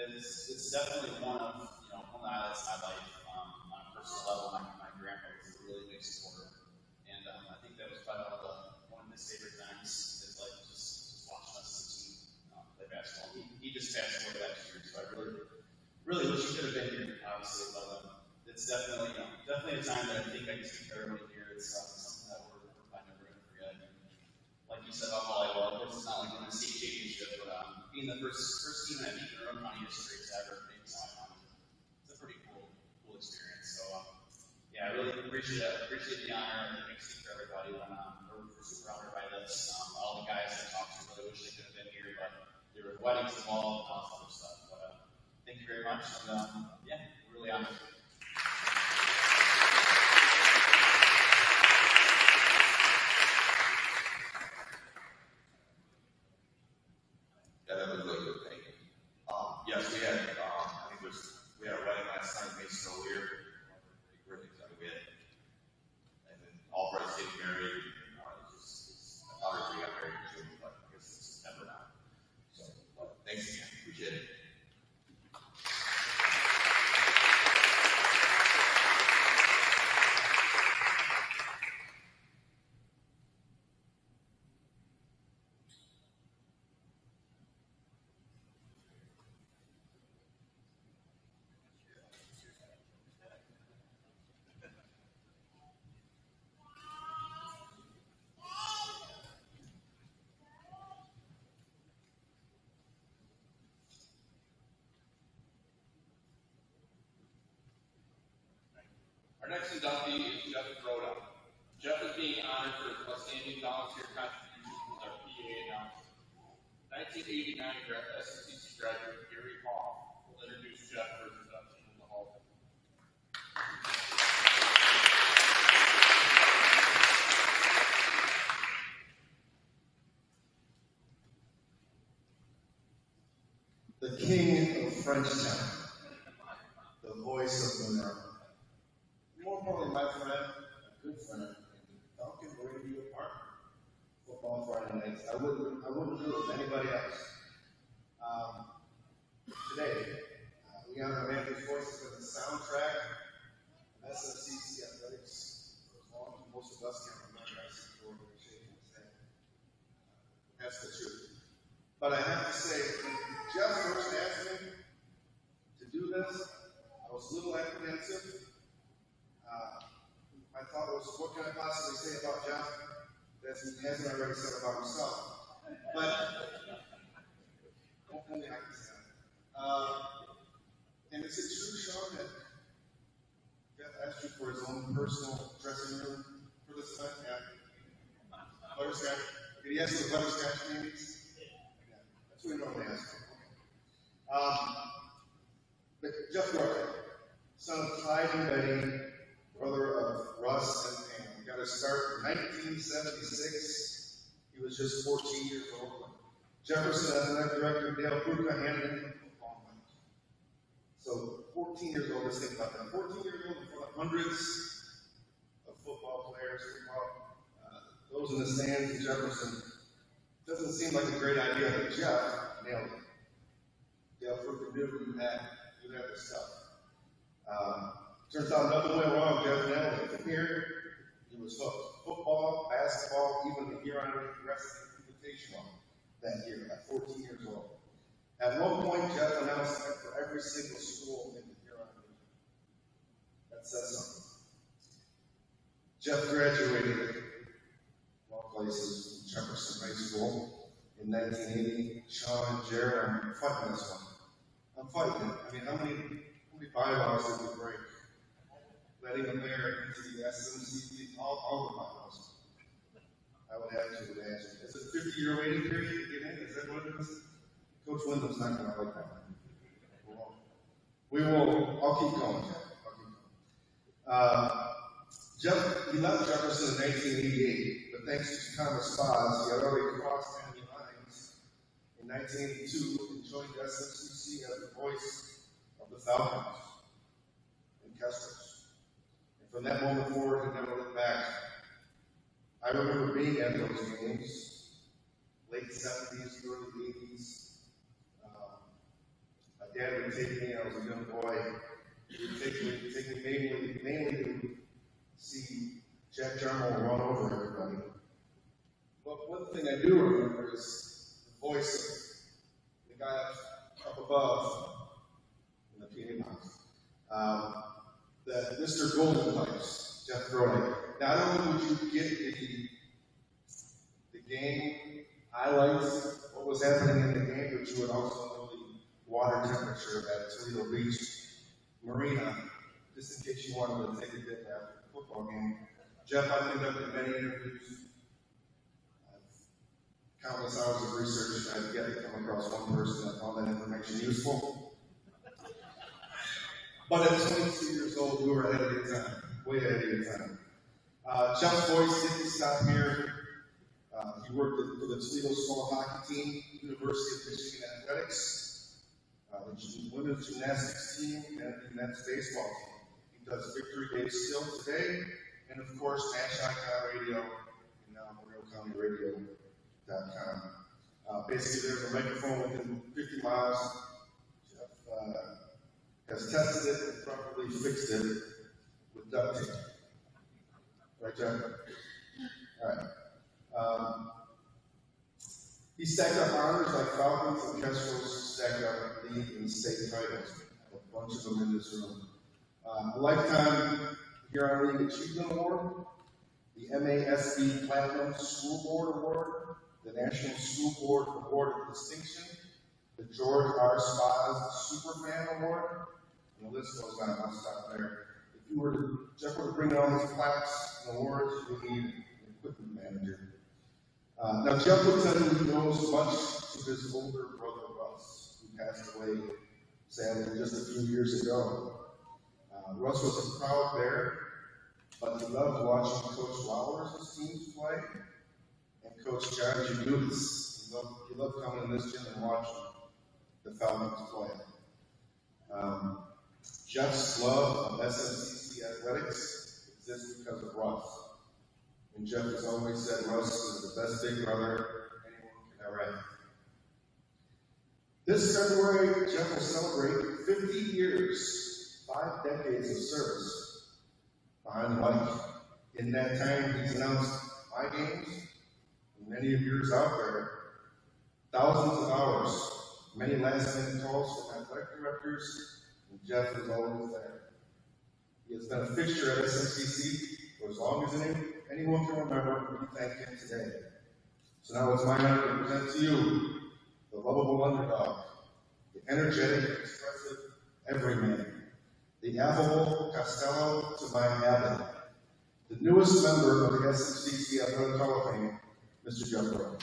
it's definitely one of the highlights of my life on a personal level. My grandpa was a really big supporter, and I think that was probably one of his favorite times. It's like just watching us and play basketball. He just passed away last year, so I really wish he could have been here, obviously. But it's definitely a time that I think I can speak to everybody here. It's something that we're probably never going to forget. And like you said about volleyball, of course, it's not like winning a state championship, but being the first team I think in our own county history to ever make the semifinals, it's a pretty cool experience. So yeah, I really appreciate the honor. I think I speak for everybody when we're super honored by this. All the guys I talked to really wish they could have been here, but there were weddings involved and all this other stuff. But thank you very much, and yeah, we're really honored. Yeah, that was really good. Thank you. Yes, we had, we had a wedding last night, Mason O'Lear. Pretty excited. We had, and then all brides getting married. I thought we got married in June, but I guess it's September now. So, thanks again. Appreciate it. Our next inductee is Jeff Groda. Jeff is being honored for his outstanding volunteer contributions with our PA announcement. 1989 SCCC graduate Gary Hall will introduce Jeff for his induction in the hall. The king of Frenchtown, the voice of Monroe. More importantly, my friend, a good friend, Duncan Radio partner. Football Friday nights. I wouldn't do it with anybody else. Today, we honor Matthew's voice with the soundtrack of SFCC athletics. For as long as most of us can remember, I see Jordan shaking his head. That's the truth. But I have to say, when Jeff first asked me to do this, I was a little apprehensive. My thought was, what can I possibly say about Jeff that he hasn't already said about himself? But only I can say that. And is it true, Sean, that Jeff asked you for his own personal dressing room? butterscotch? Did he ask for the butterscotch candies? Yeah, that's what we normally ask for. But Jeff Roy, son of Clyde and Betty, brother of Russ and Pam, got his start in 1976. He was just 14 years old. Jefferson Athletic Director Dale Kruka handed him the football mic. So 14 years old, let's think about that. 14 years old in front of hundreds of football players, those in the stands in Jefferson. Doesn't seem like a great idea, but Jeff nailed it. Dale Kruka knew you had the stuff. Turns out nothing went wrong. Jeff nailed it. From here, he was hooked. Football, basketball, even the Huron Wrestling Invitational that year at 14 years old. At one point, Jeff announced that for every single school in the Huron region. That says something. Jeff graduated all places from Jefferson High School in 1980. Sean and Jared, I'm fighting this one. I'm fighting it. I mean, how many bylaws did we break? Letting a mayor into the SMCP, all the bylaws. I would have to imagine. Is it a 50-year waiting period to get in? Is that what it is? Coach Wyndham's not going to like that. I'll keep going, Jeff. He left Jefferson in 1988, but thanks to Thomas Foz, he had already crossed enemy lines in 1982 and joined SMCC as the voice of the Falcons in Kestrels. And from that moment forward, he never looked back. I remember being at those games, late 70s, early 80s. My dad would take me, I was a young boy. He would take me mainly to see Jack Jarmo run over everybody. But one thing I do remember is the voice of the guy up above in the PA box. That Mr. Golden Pipes, Jeff Brody. Not only would you get the game highlights, what was happening in the game, but you would also know the water temperature at Toledo Beach Marina, just in case you wanted to take a dip after the football game. Jeff, I've conducted many interviews, countless hours of research. I've yet to come across one person that found that information useful. But at 22 years old, we were ahead of your time, way ahead of your time. Jeff's voice didn't stop here. He worked for the Toledo Small Hockey Team, University of Michigan Athletics, the women's gymnastics team, and the men's baseball team. He does Victory Day still today, and of course, Nash Icon Radio, and now MorrioCountyRadio.com. Basically, there's a microphone within 50 miles. Jeff has tested it and properly fixed it with duct tape. Right, Jeff? All right. He stacked up honors like Falcons and Kestrels stacked up league and state titles. A bunch of them in this room. A lifetime Huron League Achievement Award, the MASB Platinum School Board Award, the National School Board Award of Distinction, the George R. Spaz Superfan Award, and the list goes on. I'll stop there. If Jeff were to bring all these plaques and awards, we need an equipment manager. Now, Jeff will tell you he knows much to his older brother Russ, who passed away sadly just a few years ago. Russ was a proud Bear, but he loved watching Coach Lowers' teams play and Coach John Jagulis. He loved coming in this gym and watching the Falcons play. Jeff's love of SMCC athletics exists because of Russ. And Jeff has always said Russ is the best big brother anyone can ever have. This February, Jeff will celebrate 50 years, 5 decades of service behind the mic. In that time, he's announced my games, and many of yours out there, thousands of hours, many last-minute calls from athletic directors, and Jeff is always there. He has been a fixture at SMCC for as long as anyone can remember, and we thank him today. So now it's my honor to present to you the lovable underdog, the energetic, expressive everyman, the affable Costello to my Abbott, the newest member of the SMCC Athletic Hall of Fame, Mr. Jeff Burrow.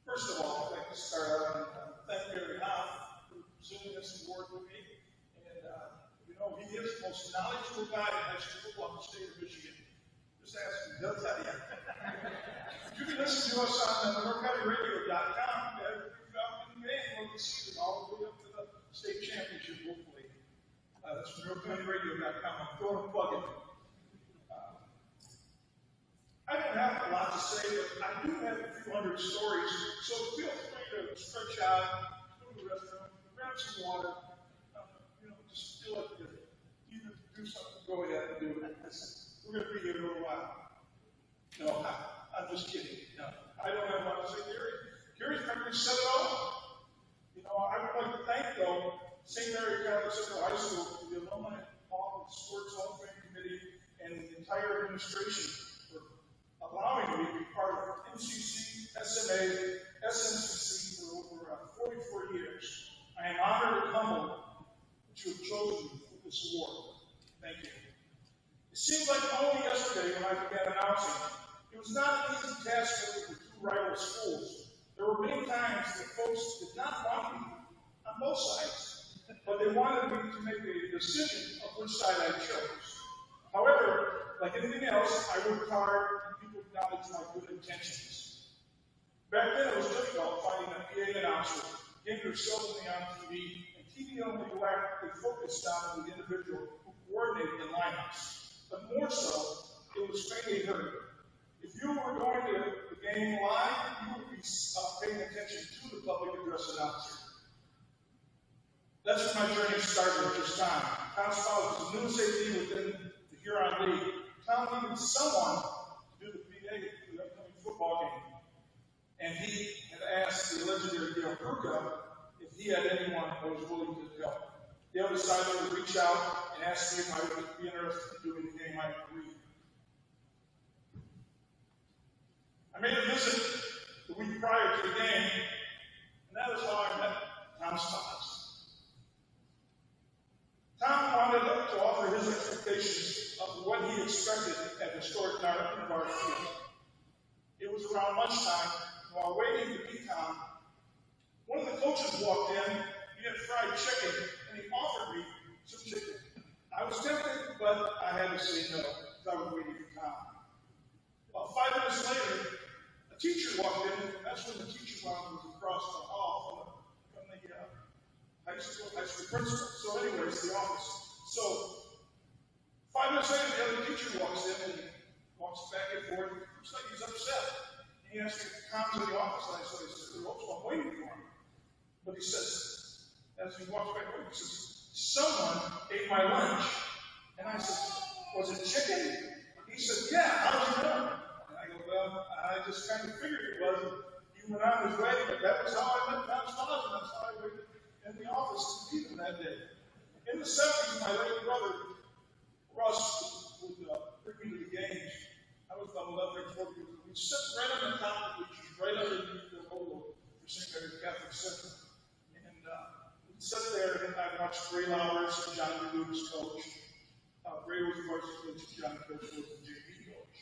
First of all, I'd like to start out and thank Barry Hoff for presenting this award with me. And, he is the most knowledgeable guy in high school football in the state of Michigan. Just ask him, he'll tell you. You can listen to us on NorCountyRadio.com. We've got in the game of the season all the way up to the state championship, hopefully. That's from NorCountyRadio.com. I'm throwing a plug in. I don't have a lot to say, but I do have a few hundred stories, so feel free to stretch out, go to the restroom, grab some water, just feel like you either do something, go ahead and do it. We're going to be here a little while. No, I'm just kidding. No, I don't have a lot to say. Gary's pretty much said it all. I would like to thank, though, St. Mary Catholic Central High School, the Alumni Hall, the Sports Hall of Fame Committee, and the entire administration allowing me to be part of MCC, SMA, SNCC for over 44 years. I am honored and humbled that you have chosen me for this award. Thank you. It seemed like only yesterday when I began announcing, it was not an easy task for two rival schools. There were many times that folks did not want me on both sides, but they wanted me to make a decision of which side I chose. However, like anything else, I worked hard and people acknowledged my good intentions. Back then, it was difficult finding a PA announcer, getting yourself on TV, and TV only lacked a focus on the individual who coordinated the lineups. But more so, it was faintly heard. If you were going to the game live, you would be paying attention to the public address announcer. That's when my journey started at this time. Tom Spaulding was the new safety within the Huron League. Tom needed someone to do the PA for the upcoming football game. And he had asked the legendary Dale Perka if he had anyone that was willing to help. Dale decided to reach out and ask me if I would be interested in doing the game. I agreed. I made a visit the week prior to the game, and that is how I met Tom Spaulding. Tom wanted to offer his expectations of what he expected at the historic Navarre Field. It was around lunchtime, while waiting to meet Tom, one of the coaches walked in, he had fried chicken, and he offered me some chicken. I was tempted, but I had to say no, because I was waiting for Tom. About 5 minutes later, a teacher walked in, and that's when the teacher lounge was across the hall from the high school principal. So anyways, the office. So 5 minutes later, the other teacher walks in and walks back and forth. Looks like he's upset. And he asked me to come to the office, and I said, I'm waiting for him. But he says, as he walks back forward, he says, someone ate my lunch. And I said, was it chicken? He said, yeah, how did you know? And I go, well, I just kind of figured it was. He went on his way, but that was how I met Tom Spaulding. That's how I waited in the office to meet him that day. In the 70s, my late brother, Russ, would bring me to the games. I was about 11 or 12 years old. We'd sit right on the top, which is right underneath the logo for St. Mary Catholic Central. And we'd sit there, and I'd watch Ray Lowers and John DeLuca's coach. Ray was the varsity coach, and John Coach was the JV coach.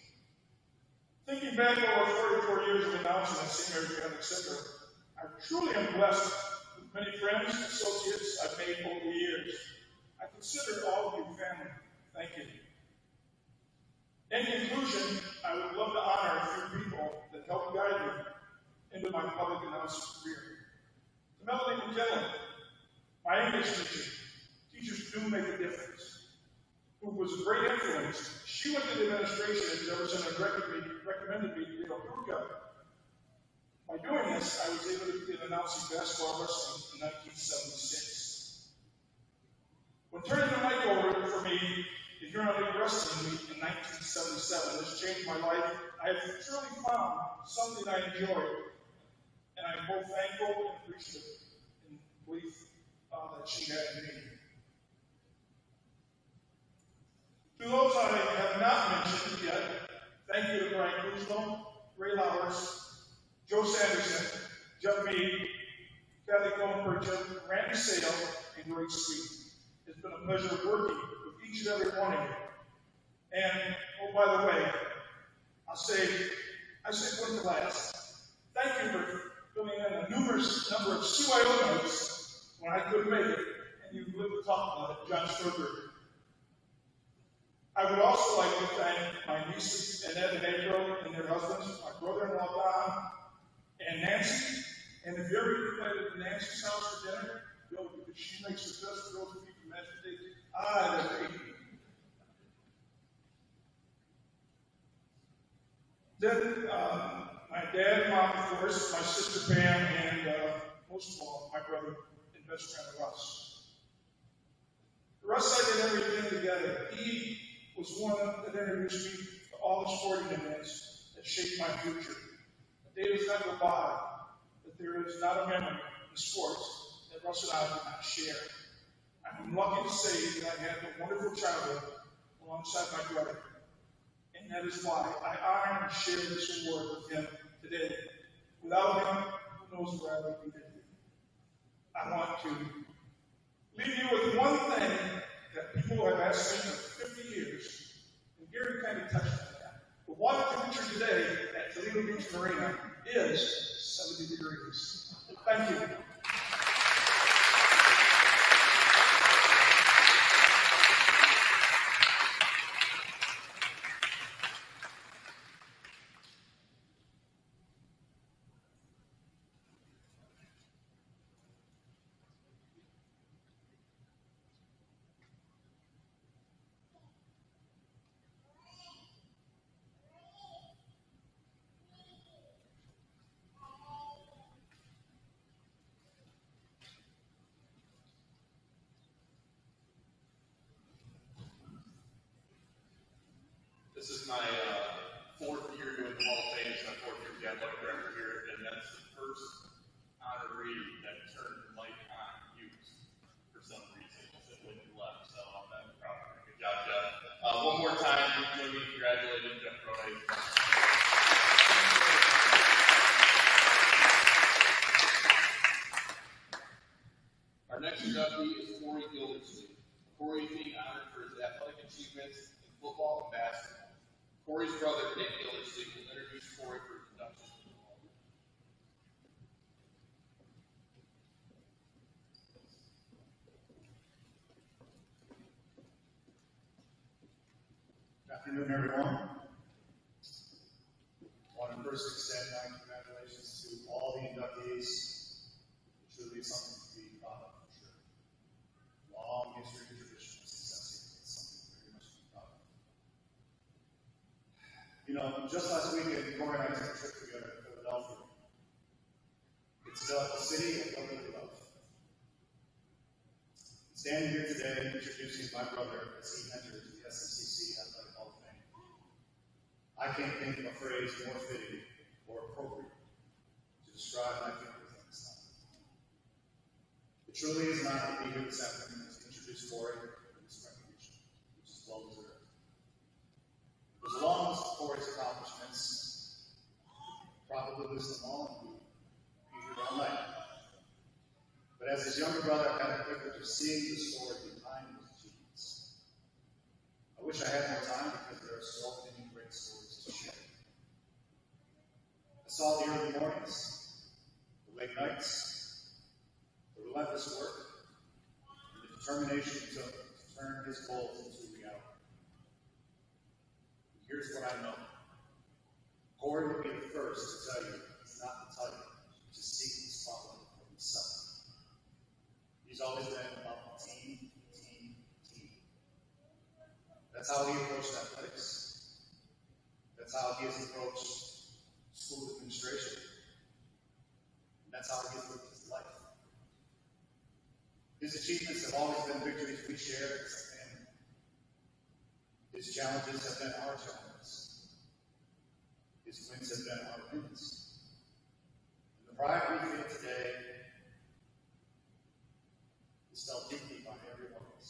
Thinking back over 44 years of announcing at St. Mary Catholic Central, I truly am blessed with many friends and associates I've made over the years. I consider all of you family. Thank you. In conclusion, I would love to honor a few people that helped guide me into my public announcing career. To Melanie McKinley, my English teacher. Teachers do make a difference. Who was a great influence. She went to the administration at Jefferson and recommended me to be a Perka. By doing this, I was able to begin announcing basketball wrestling in 1976. When turning the mic over for me to Huron League Wrestling Meet in 1977, this changed my life. I have truly found something I enjoy, and I am both thankful and appreciative in the belief that she had in me. To those I have not mentioned yet, thank you to Brian Kuzmo, Ray Lowers, Joe Sanderson, Jeff Meade, Kathy Cohen-Purchase, Randy Sale, and Greg Sweet. It's been a pleasure working with each and every one of you. And, oh, by the way, I say one to last. Thank you for filling in a numerous number of CYO nights when I couldn't make it, and you lived to talk about it, John Sturberg. I would also like to thank my nieces, Annette and April, and their husbands, my brother-in-law, Don, and Nancy. And if you ever get invited to Nancy's house for dinner, go, because she makes the best roast beef and mashed potatoes I've ever eaten. Then, my dad, mom, of course, my sister Pam, and most of all, my brother and best friend Russ. Russ, I did everything together. He was one that introduced me to all the sporting events that shaped my future. The day does not go by that there is not a memory in sports that Russ and I did not share. I'm lucky to say that I had a wonderful childhood alongside my brother. And that is why I honor and share this award with him today. Without him, who knows where I would be today. I want to leave you with one thing that people have asked me for 50 years. And Gary kind of touched on that. The water temperature today at Toledo Beach Marina is 70 degrees. Thank you. This is my fourth year doing the Hall of Fame. It's my fourth year as the athletic director here, and that's the first honoree that turned the light on youth for some reason that when you left. So I'm proud of you. Good job, Jeff. One more time, join me in congratulating Jeff Brody. Our next inductee is Corey Gildersleeve. Corey is being honored for his athletic achievements in football and basketball. Corey's brother, Nick Gildersleeve, will introduce Corey for his induction. Good afternoon, everyone. I want to first extend my congratulations to all the inductees. It truly is something to be proud of, for sure. Long history and tradition of success is something very much to be proud of. You know, just last weekend, Corey and I took a trip together to Philadelphia. It's the city of brotherly love. Standing here today, introducing my brother as he enters the SMCC Athletic Hall of Fame. I can't think of a phrase more fitting or appropriate to describe my feelings at this time. It truly is an honor to be here this afternoon to introduce Corey for this recognition, which is well deserved. As long as Corey's accomplishments, probably list them all and be here all night. But as his younger brother, I had the privilege of seeing the story behind his achievements. I wish I had more time because there are so many great stories to share. I saw the early mornings, the late nights, the relentless work, and the determination he took to turn his goals into reality. Here's what I know. Corey will be the first to tell you he's not the type to seek the spotlight for himself. He's always been about the team. That's how he approached athletics. That's how he has approached school administration. And that's how he has lived his life. His achievements have always been victories we share as a family. His challenges have been our challenges. His wins have been our wins. And the pride we feel today is felt deeply by every one of us.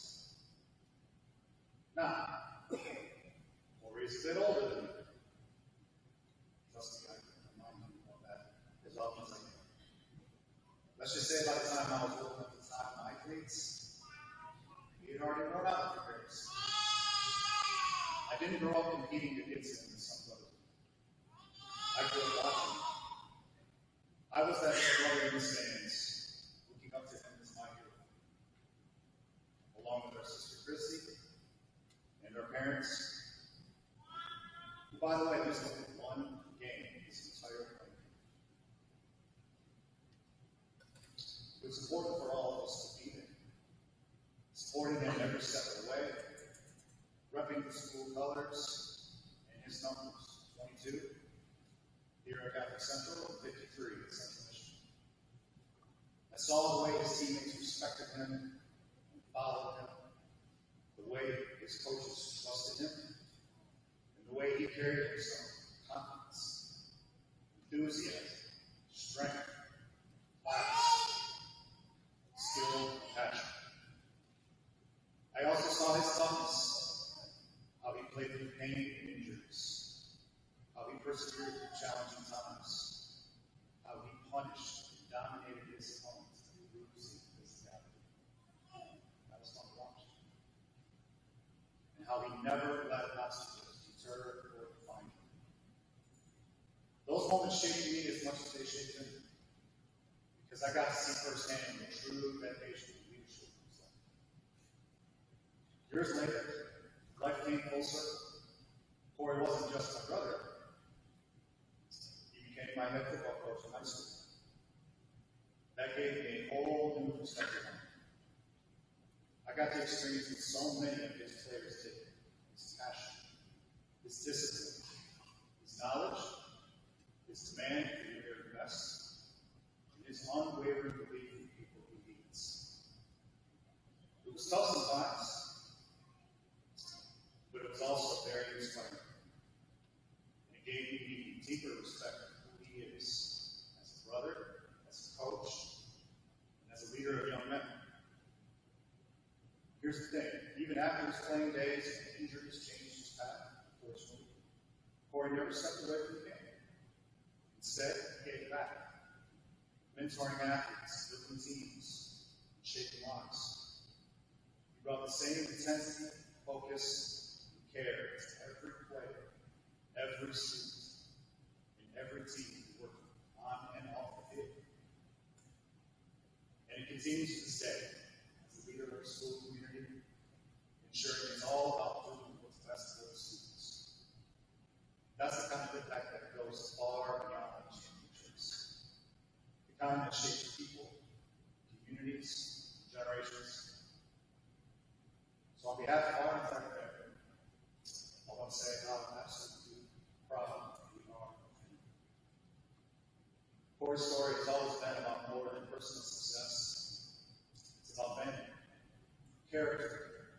Now, for Corey's a bit older than me. Trust me, I can remind him of that as often as I can. Let's just say by the time I was old enough to tie my cleats, he had already grown out of the grapes. I didn't grow up competing against him in some brother. I grew up watching. I was that brother in the stands, looking up to him as my hero, along with our sister Chrissy and our parents. Who, by the way, missed only one game this entire life. It was important for all of us to be there, supporting him every step of the way, repping the school colors and his numbers, 22 here at Catholic Central and 53 at Central Mission. I saw the way his teammates respected him and followed him, the way his coaches trusted him, and the way he carried himself with confidence, enthusiasm, strength, class, skill, and passion. I also saw his toughness, how he played through pain and injuries, how he persevered through challenging times, how he punished and dominated his opponents through losing physicality. That was fun to watch. And how he never let obstacles deter or define him. Those moments shaped me as much as they shaped him, because I got to see firsthand the true dedication and leadership of his life. Years later, life came full circle. Corey wasn't just my brother. He became my head football coach in high school. That gave me a whole new perspective on him. I got to experience what so many of his players did: his passion, his discipline, his knowledge, his demand for the very best, and his unwavering belief in the people he leads. It was tough sometimes, but it was also very inspiring. And it gave me even deeper respect for who he is as a brother, as a coach, and as a leader of young men. Here's the thing: even after his playing days and injuries changed his path, unfortunately, Corey never stepped away from the game. Instead, he gave back, mentoring athletes, building teams, and shaping lives. He brought the same intensity, focus, and care to every player, every student, and every team he worked on and off the field. And it continues to this day as the leader of our school community, ensuring it's all about doing what's best for the students. That's the kind of impact that goes far beyond championships. The kind that shapes people, communities, generations. So on behalf of our entire family, I want to say how I'm absolutely proud we are of him. Corey's story has always been about more than personal success. It's about family, character,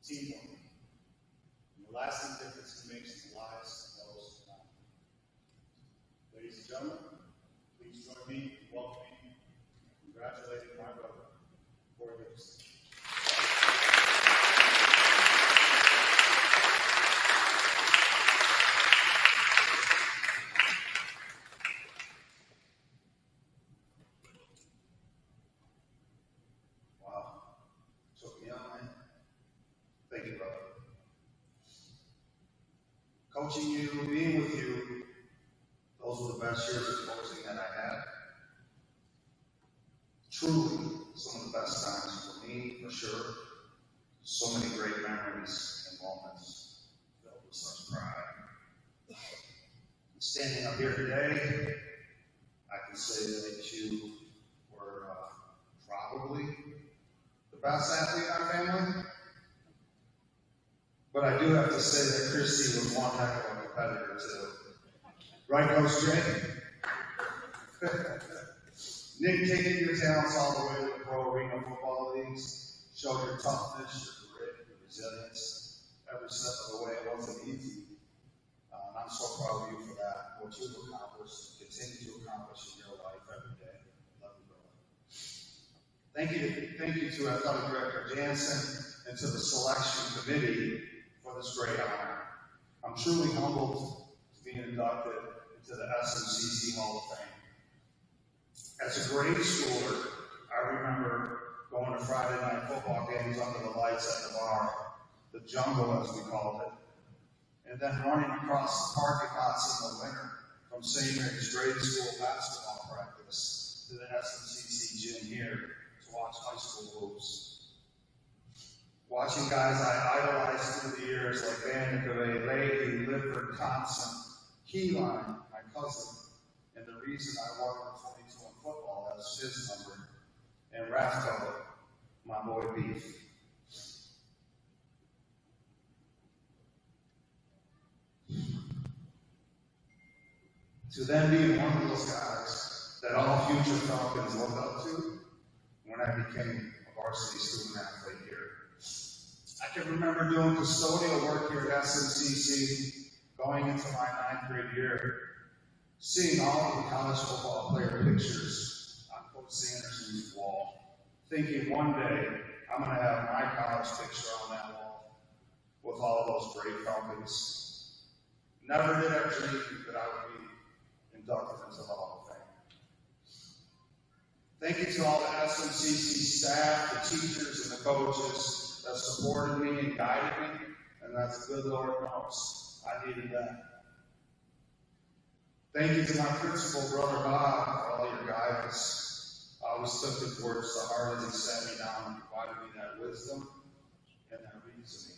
teamwork, and the lasting difference he makes in the lives of those around him. Ladies and gentlemen, please join me in welcoming and congratulating my brother, Corey Livingston. Wow. Took me out, man. Thank you, brother. Coaching you, being with you, those were the best years of coaching that I had. Truly, some of the best times for me, for sure. So many great memories and moments filled with such pride. Standing up here today, I can say that you were probably the best athlete in our family. But I do have to say that Christy was one heck of a competitor too. Right, Coach Jay? Nick, taking your talents all the way to the pro arena football leagues, showed your toughness, your grit, your resilience, every step of the way. It wasn't easy. I'm so proud of you for that, what you've accomplished, continue to accomplish in your life every day. Love you, brother. Thank you to Athletic Director Jansen and to the selection committee for this great honor. I'm truly humbled to be inducted into the SMCC Hall of Fame. As a grade schooler, I remember going to Friday night football games under the lights at the bar, the jungle as we called it, and then running across the parking lots in the winter from St. Mary's grade school basketball practice to the SMCC gym here to watch high school hoops. Watching guys I idolized through the years like Vandercave, Leahy, Lifford, Thompson, Keyline, my cousin, and the reason I wore number 22 in football, that's his number, and Rathco, my boy Beef. To then be one of those guys that all future Falcons look up to when I became a varsity student athlete here. I can remember doing custodial work here at SMCC, going into my 9th grade year, seeing all of the college football player pictures on Coach Sanderson's wall, thinking one day I'm going to have my college picture on that wall with all of those great Falcons. Never did I dream that I would be inducted into the Hall of Fame. Thank you to all the SMCC staff, the teachers, and the coaches that supported me and guided me, and that's the good Lord knows I needed that. Thank you to my principal, Brother Bob, for all your guidance. I always took his words to heart as he sat me down and provided me that wisdom and that reasoning.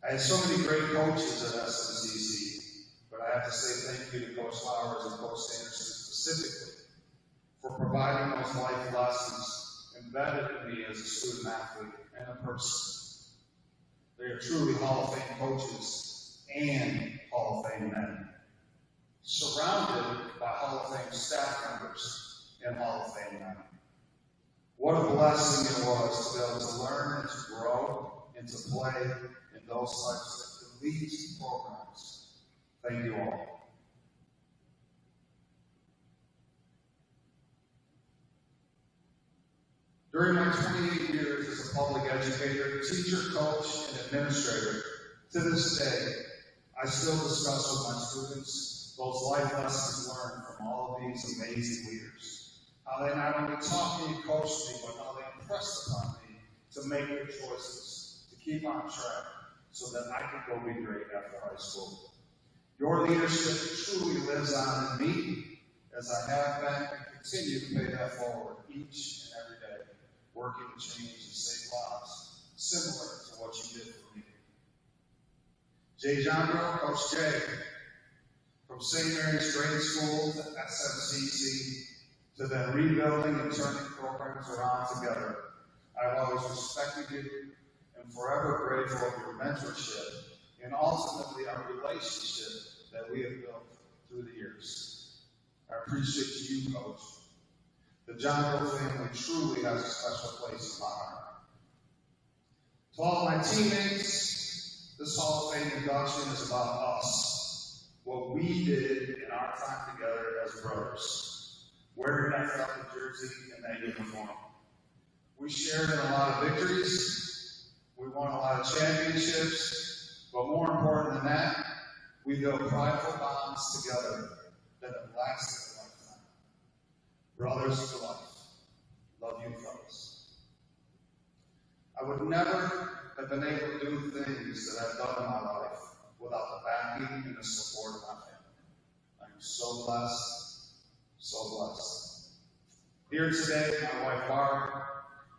I had so many great coaches at SMCC, but I have to say thank you to Coach Flowers and Coach Sanderson specifically for providing those life lessons embedded in me as a student athlete and a person. They are truly Hall of Fame coaches and Hall of Fame men, surrounded by Hall of Fame staff members and Hall of Fame men. What a blessing it was to be able to learn and to grow and to play in those types of elite programs. Thank you all. During my 28 years as a public educator, teacher, coach, and administrator, to this day, I still discuss with my students those life lessons learned from all of these amazing leaders. How they not only taught me and coached me, but how they impressed upon me to make good choices, to keep on track, so that I could go be great after high school. Your leadership truly lives on in me, as I have been and continue to pay that forward each and every day, working to change and save lives, similar to what you did for me. Jay Johnbro, Coach Jay, from St. Mary's grade school to SMCC, to then rebuilding and turning programs around together. I've always respected you and forever grateful of your mentorship and ultimately our relationship that we have built through the years. I appreciate you, Coach. The Johnbro family truly has a special place in my heart. To all my teammates, this Hall of Fame induction is about us, what we did in our time together as brothers, wearing that Falcon jersey and that uniform. We shared in a lot of victories, we won a lot of championships, but more important than that, we built prideful bonds together that have lasted a lifetime. Brothers for life. Love you, fellas. I would never have been able to do things that I've done in my life without the backing and the support of my family. I am so blessed, so blessed. Here today, my wife Barb,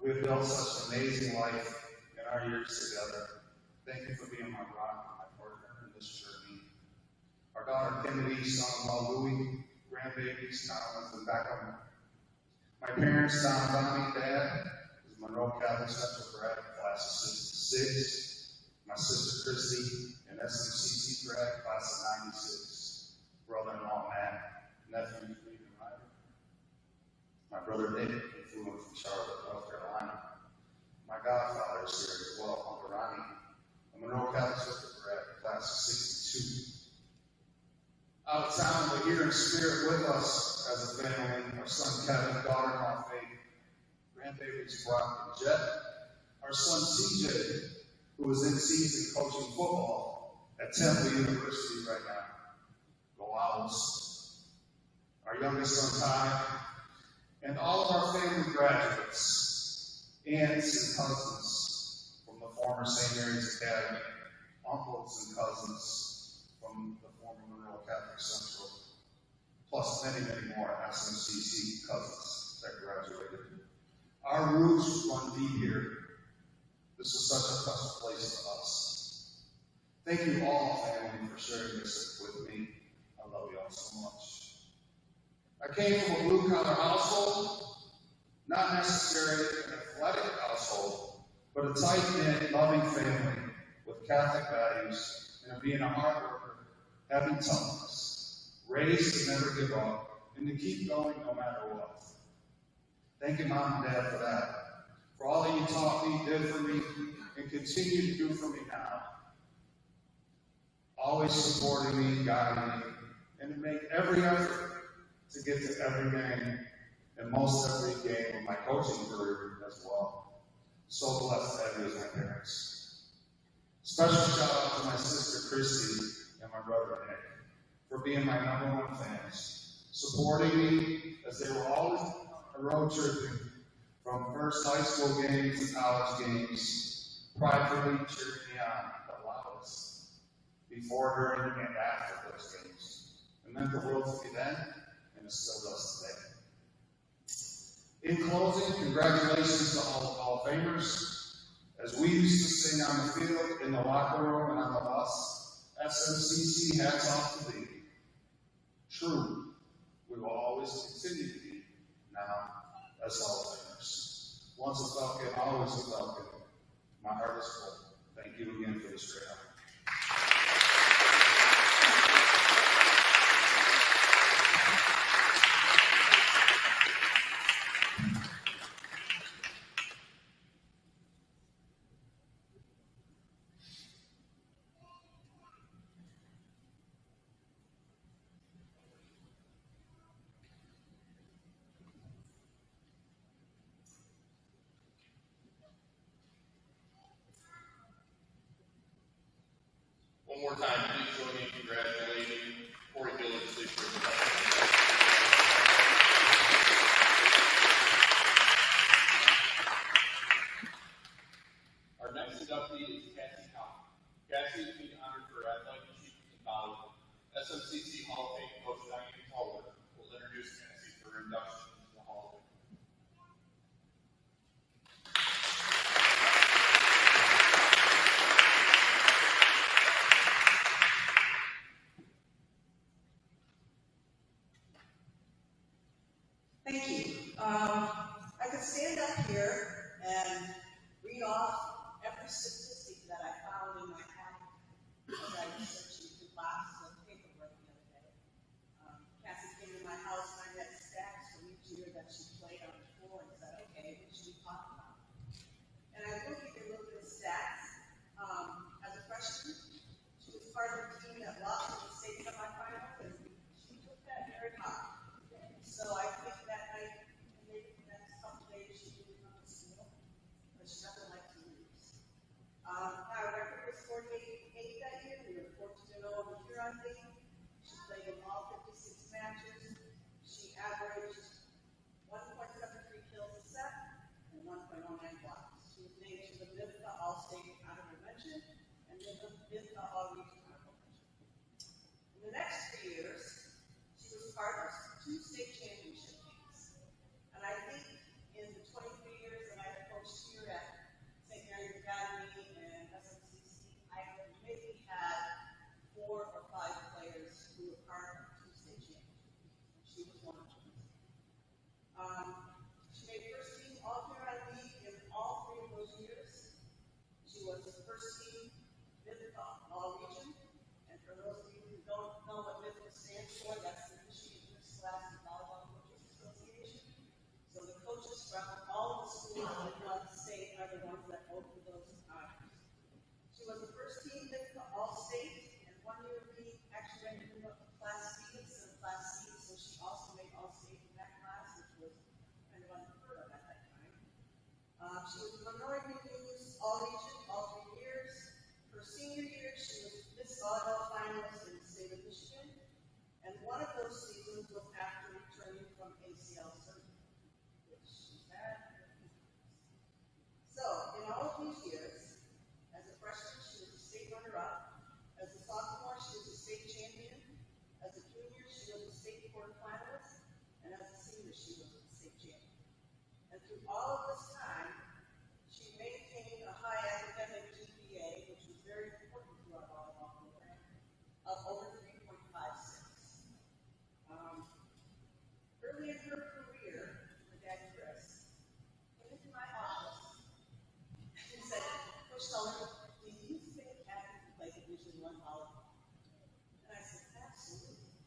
we have built such an amazing life in our years together. Thank you for being my rock and my partner in this journey. Our daughter Kennedy, son-in-law Louie, grandbabies Jonathan and Beckham. My parents, Don and Donnie, Dad, is Monroe Catholic Central grad, class of 66. My sister Christy, an SMCC grad, class of 96. Brother-in-law Matt, nephew Freedom Ryder. My brother Nick, flew in from Charlotte, North Carolina. My godfather is here as well, Uncle Ronnie, a Monroe Catholic Central grad, class of 62. Out of town, but here in spirit with us as a family, our son Kevin, daughter-in-law Faith, grandbabies Brock and Jet, our son CJ, who was in season coaching football, at Temple University right now. Go Owls. Our youngest son, Ty, and all of our family graduates, aunts and cousins from the former St. Mary's Academy, uncles and cousins from the former Monroe Catholic Central, plus many, many more SMCC cousins that graduated. Our roots run deep here. This is such a special place to us. Thank you all, family, for sharing this with me. I love you all so much. I came from a blue-collar household, not necessarily an athletic household, but a tight-knit, loving family with Catholic values and of being a hard worker, having toughness, raised to never give up, and to keep going no matter what. Thank you, Mom and Dad, for that. For all that you taught me, did for me, and continue to do for me now. Always supporting me, guiding me, and to make every effort to get to every game, and most every game of my coaching career as well. So blessed to have you as my parents. Special shout out to my sister Christy and my brother Nick for being my #1 fans, supporting me as they were always road tripping from first high school games to college games, pridefully cheering me on the loudest, before, during, and after those games. It meant the world to me then, and it still does today. In closing, congratulations to all the Hall of Famers. As we used to sing on the field, in the locker room, and on the bus, SMCC hats off to thee. True, we will always continue to be, now, as Hall of Famers. Once a Falcon, always a Falcon. My heart is full. Thank you again for this great honor. One more time, please join me in congratulating Corey Gillis this year. Our next inductee is Cassie Cowan. Cassie is being honored for athletic achievement in volleyball. SMCC Hall of Fame coach Diane Toller will introduce Cassie for her induction into the Hall of Fame. Thank you. I could stand up here and read off every statistic that I found in my packet as I was searching through boxes of paperwork the other day. Cassie came to my house and I had stacks from each year that she played on the floor and said, okay, what should we talk about? And I looked at the stats. As a freshman, she was part of the team that lost in the state semifinals, and she took that very high. So I think that night, maybe the next couple days, she didn't come to school, but she doesn't like to lose. Our record was 48-8 that year. We were 14-0 on the Huron team. She played in all 56 matches. She averaged 1.73 kills a set and 1.09 blocks. She was named to the VIVTA All-State Honorable Mention and the VIVTA All-Region Honorable Mention. In the next 3 years, she was part of 2 state championship teams. And I think in the 23 years that I've coached here at St. Mary's Academy and SMCC, I have maybe had 4 or 5 players who were part of 2 state championship teams. She was one of them. She made first team All-Huron League in all 3 of those years. She was the first team VIVTA All-Region. And for those of you who don't know what VIVTA stands for, that's the Michigan Interscholastic Volleyball Coaches Association. So the coaches from all of the schools in the state are the ones that vote for those honors. She was the first team VIVTA All-State, and 1 year we actually went into Class B instead of Class C, so she also made All-State in that class, which was kind of unheard of at that time. She was Minority News All-Region all 3 years. Her senior year, she was Miss As a junior, she was a state board finalist, and as a senior, she was a state champion. And through all of this time, she maintained a high academic GPA, which was very important to our volleyball program, of over 3.56. Early in her career, her dad Chris came into my office and said, Coach Sullivan, do you think Kathy can play Division I volleyball? And I said, absolutely.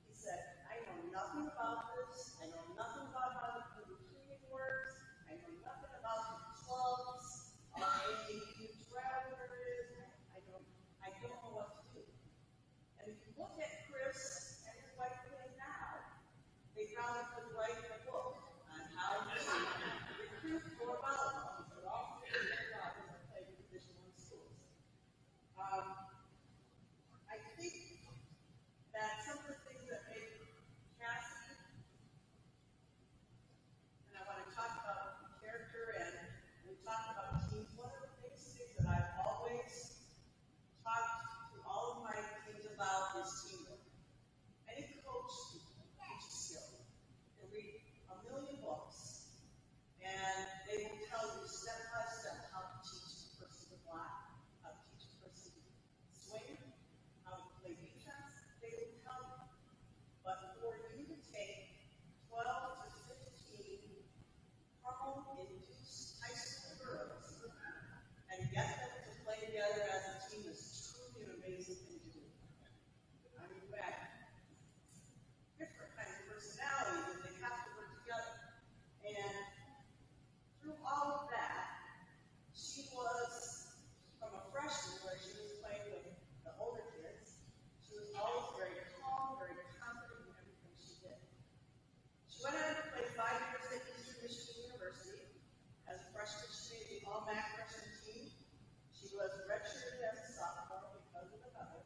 He said, I know nothing about this. I know nothing about how the recruiting works. I know nothing about the clubs, AAU traveler is. I don't know what to do. And if you look at Chris and his wife Lynn now, they probably could write a book on how to recruit for volleyball. They're all doing their job as they play Division I schools. I think that some of the things that made Cassie, and I want to talk about character and we talk about teams. One of the biggest things that I've always talked to all of my teams about is teamwork. Any coach can teach skill. They read a million books, and they will tell you step by step how to teach a person to block, how to teach a person to swing, how to play defense. They will tell you. But for you to take 12 to 15 hormone-induced high school girls and get them to play together as a team is truly an amazing thing to do. I mean, you have different kinds of personalities, and they have to work together. And through all of that, she was, from a freshman where she was playing with the older kids, she was always very calm, very confident in everything she did. She went on to play 5 years at Eastern Michigan University. As a freshman, she made the all-MAC freshman team. She was redshirted as a sophomore because of the weather.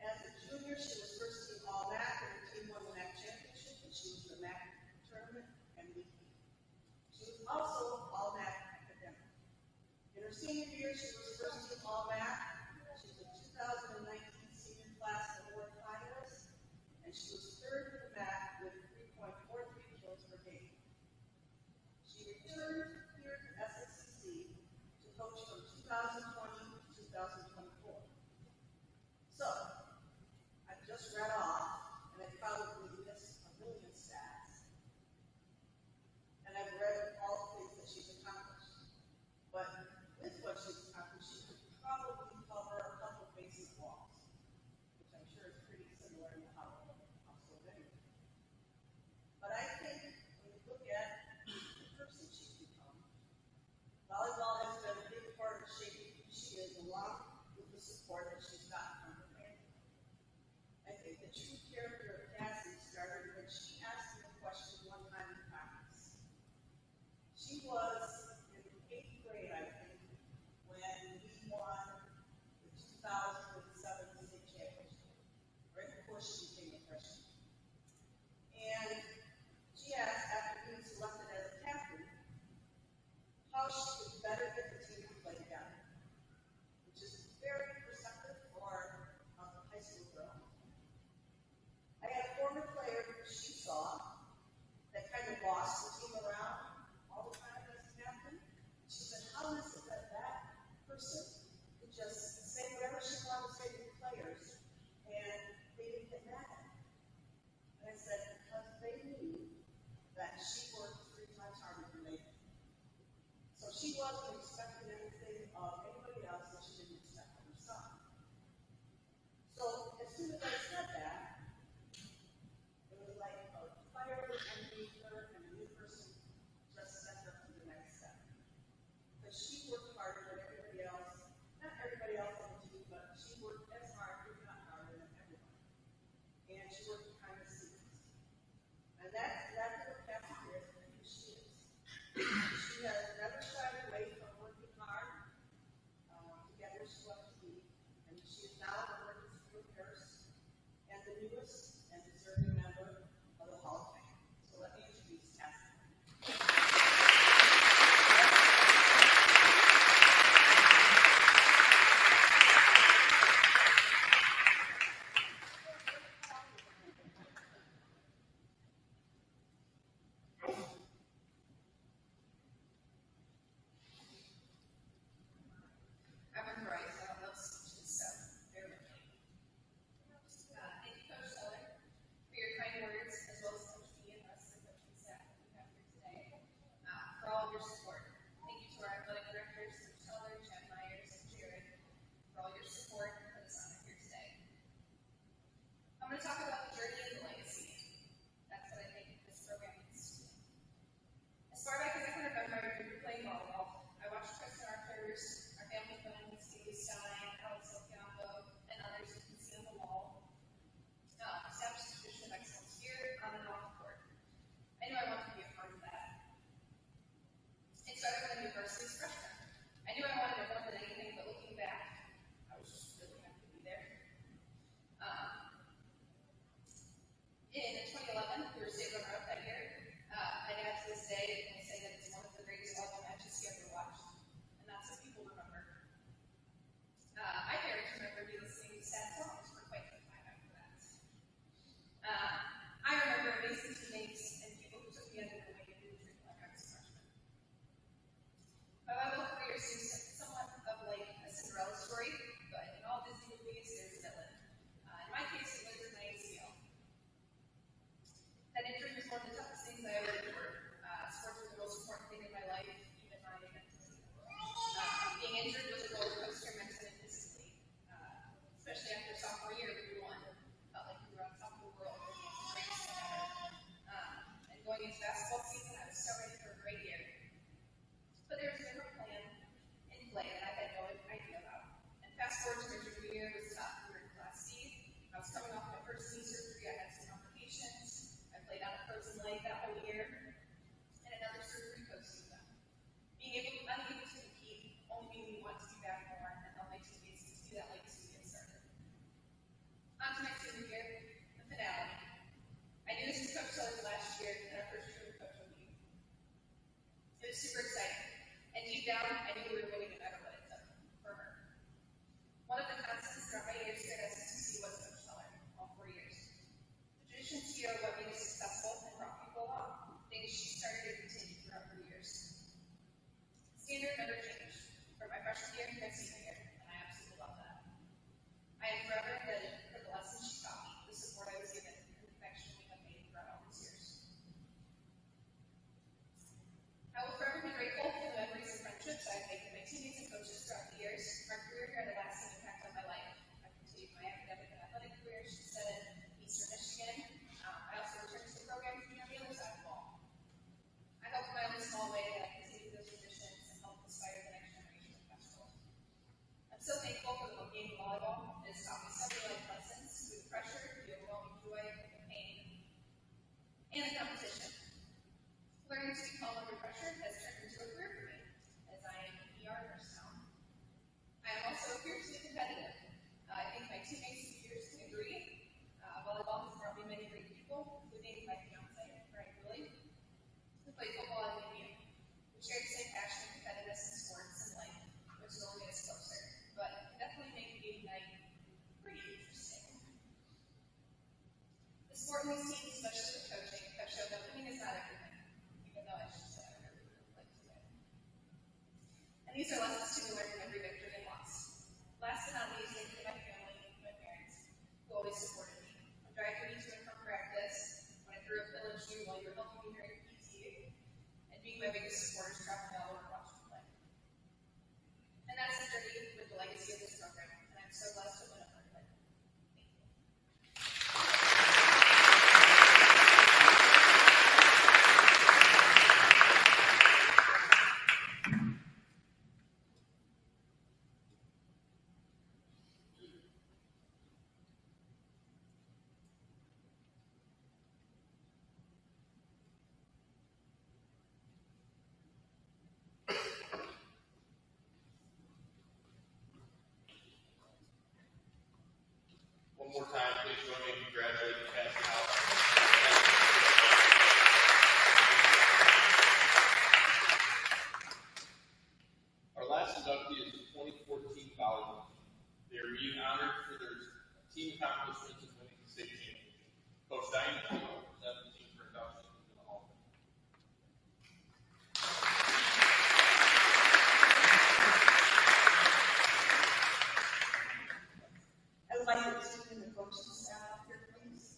As a junior, she was first team all-MAC, and the team won the MAC championship, and she was the MAC tournament MVP. She was also all-MAC academic. In her senior year, she was first team all-MAC. She was a 2019 senior class award finalist, and she was third in the MAC with 3.43 kills per game. She returned here to SSCC to coach from 2020 to 2024. So, I've just read off, and I probably missed a million stats. And I've read all the things that she's accomplished. But with what she's accomplished, she could probably cover a couple basic walks, which I'm sure is pretty similar in the household anyway. But I think when you look at the person she's become, volleyball has been a big part of shaping who she is, along with the support that she's gotten from her family. I think the true character of Cassie started when she asked me a question one time in practice. She was in 8th grade, I think, when we won the 2007 state championship, right before she became a freshman. And she asked, after being selected as a captain, how she could better get the team to play together, which is very perceptive for a high school girl. I had a former player who she saw that kind of bossed the team around all the time as a captain. She said, how is it that that person could just say whatever she wanted to say to the players and they didn't get mad at her? And I said, because they knew that she worked 3 times harder than they did. So she wasn't expecting anything of anybody else that she didn't expect of herself. So as soon as I said that, it was like a fire was underneath her, and a new person just stepped up to the next step. Because she worked harder than everybody else, not everybody else on the team, but she worked as hard, if not harder, than everyone. And she worked behind the scenes. And that's what Cassie is and who she is. She has never shied away from working hard to get where she wants to be. And she is now the working school nurse and the newest and deserving member of the Hall of Fame. So let me introduce Cassie. I'm going to talk about the journey and the legacy. That's what I think this program is. As far back as I can remember, I grew up playing volleyball. I watched Preston Arthurs, our family friends, Stevie Stein, Alex Ocampo, and others you can see on the wall. Established a tradition of excellence here on and off the court. I knew I wanted to be a part of that. It started when I moved varsity as a freshman. I knew I wanted it more than anything, but looking back, I was just really happy to be there. In 2011, we were state runner-up that year. My dad to this day will say that it's one of the greatest volleyball matches he ever watched, and that's what people remember. My parents remember me listening to sad songs for quite some time after that. I remember amazing teammates and people who took me under their wing and didn't treat me like I was a freshman. My volleyball career seems somewhat of like a Cinderella story, but in all Disney movies, there's a villain. In my case, it was my ACL. That injury was one of the toughest things I ever endured. Sports was the most important thing in my life, even my identity. Being injured was a roller coaster mentally and physically, especially after sophomore year, we won. Felt like we were on top of the world, and we had some great together. And going into basketball season, I was so ready for a great year. But there was never a plan in play that I had no idea about. And fast forward to my junior year, it was tough. We were in Class C. I was coming off my first knee surgery. I had some complications. I played on a frozen leg that whole year, and another surgery post-season. Unable to compete only made me want to be back more, and help my teammates to see that legacy get started. On to my senior year, the finale. I knew this was Coach Sully's last year, and our first year with Coach O'Neill. It was super exciting, and deep down, I knew we were winning no matter what it took for her. One of the constants throughout my years here at SCC was Coach Suller, all 4 years. The traditions here are what made us successful and brought people along, things she started and continued throughout her years. Standard never changed, from my freshman year to my senior year, and I absolutely love that. I am forever indebted for the lessons she taught me, the support I was given, and the connection we have made throughout all these years. I will forever be grateful for the memories and friendships I have made with my teammates and coaches throughout the years. My career here had a lasting impact on my life. I continued my academic and athletic career, she said, in Eastern Michigan. I also returned to the program to be on the other side of the ball. I hope in my own small way that I continue those traditions and help inspire the next generation of basketball. I'm so thankful for the game of volleyball. It has taught me so many life lessons through the pressure, the overwhelming joy, the pain, and the competition. Learning to be calm under pressure has turned into a career for me, as I am an ER nurse now. I am also fiercely competitive. I think my teammates and peers can agree. Volleyball has brought me many great people, including my fiance, Brian Willie, who played football at UVU. We share the same passion and competitiveness in sports and life, which will only get us closer, but can definitely make game night pretty interesting. The sport and these teams, especially with coaching, have shown that winning is not everything, even though I should say I really would like to win. And these are lessons to be learned in every victory and loss. Last but not least, thank you to my family and my parents, who always supported me. From driving me to and from practice, when I grew up Village New while you were helping me here at PT, and being my biggest supporters traveling all over watching play. And that's the journey with the legacy of this program, and I'm so blessed to have been a part of it. Thank you. One more time, please join me in congratulating Cassie House. Our last inductee is the 2014 volleyball team. They are being honored for their team accomplishments in winning the state championship. Coach Diane will present the team for induction into the Hall of Fame. I would like to introduce the coaching staff here, please.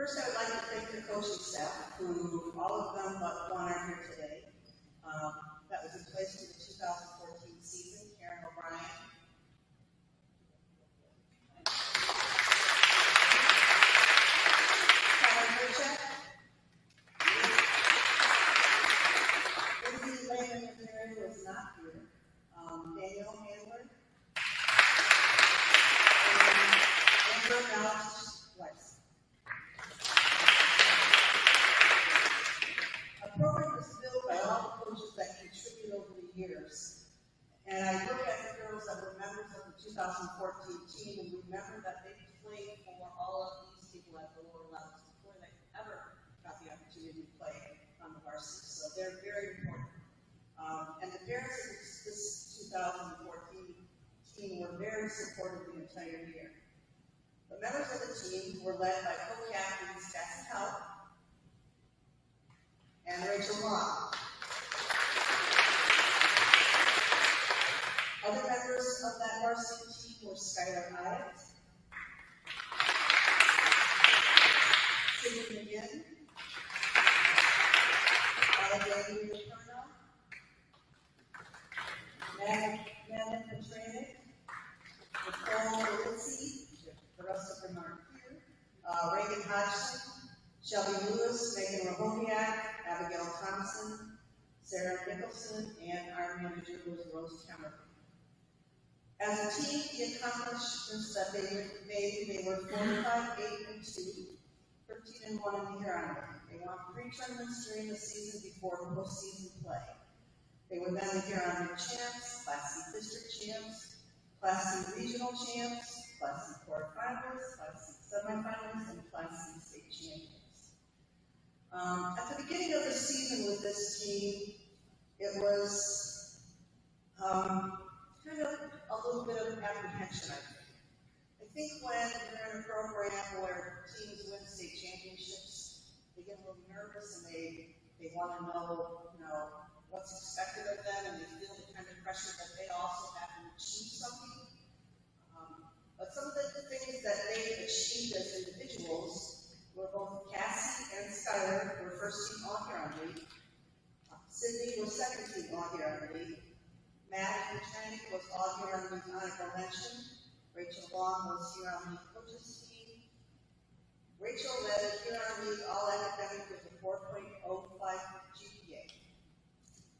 First, I would like to thank the coaching staff, who, all of them but one are here today. That was in place for the 2014 season, Karen O'Brien. Karen Burchett. Lindsay Lehman McNary was not here. Daniel Handler. And Amber Mount Weiss. A program was built by all the coaches that contributed over the years. And I look at the girls that were members of the 2014 team and remember that they played for all of these people at the lower levels before they ever got the opportunity to play on the varsity. So they're very important. And the parents of this 2014 team were very supportive the entire year. The members of the team were led by co-captains Cassie Howe and Rachel Long. Other members of that varsity team were Skylar Hyatt, Sydney McGinn, Alexandria Perno, Madeline Petranek, Nicole Lindsay, the rest of them aren't here, Reagan Hodgson, Shelby Lewis, Megan Rahobiak, Abigail Thompson, Sarah Nicholson, and our manager was Rose Cameron. As a team, the accomplishments that they made, they were 45, 8, and 2, 13 and 1 in the Huron League. They won 3 tournaments during the season before postseason play. They were then the Huron League champs, Class C district champs, Class C regional champs, Class C quarterfinalists, Class C semifinalists, and Class C state champions. At the beginning of the season with this team, it was kind of a little bit of apprehension, I think. I think when you're in a program where teams win state championships, they get a little nervous and they want to know, what's expected of them, and they feel the kind of pressure that they also have to achieve something. But some of the things that they achieved as individuals were both Cassie and Skylar were first team All-Huron League. Sydney was second team All-Huron League. Matt Petranek was All-Huron League honorable mention. Rachel Long was Huron League coaches team. Rachel led Huron League All-Academic with a 4.05 GPA.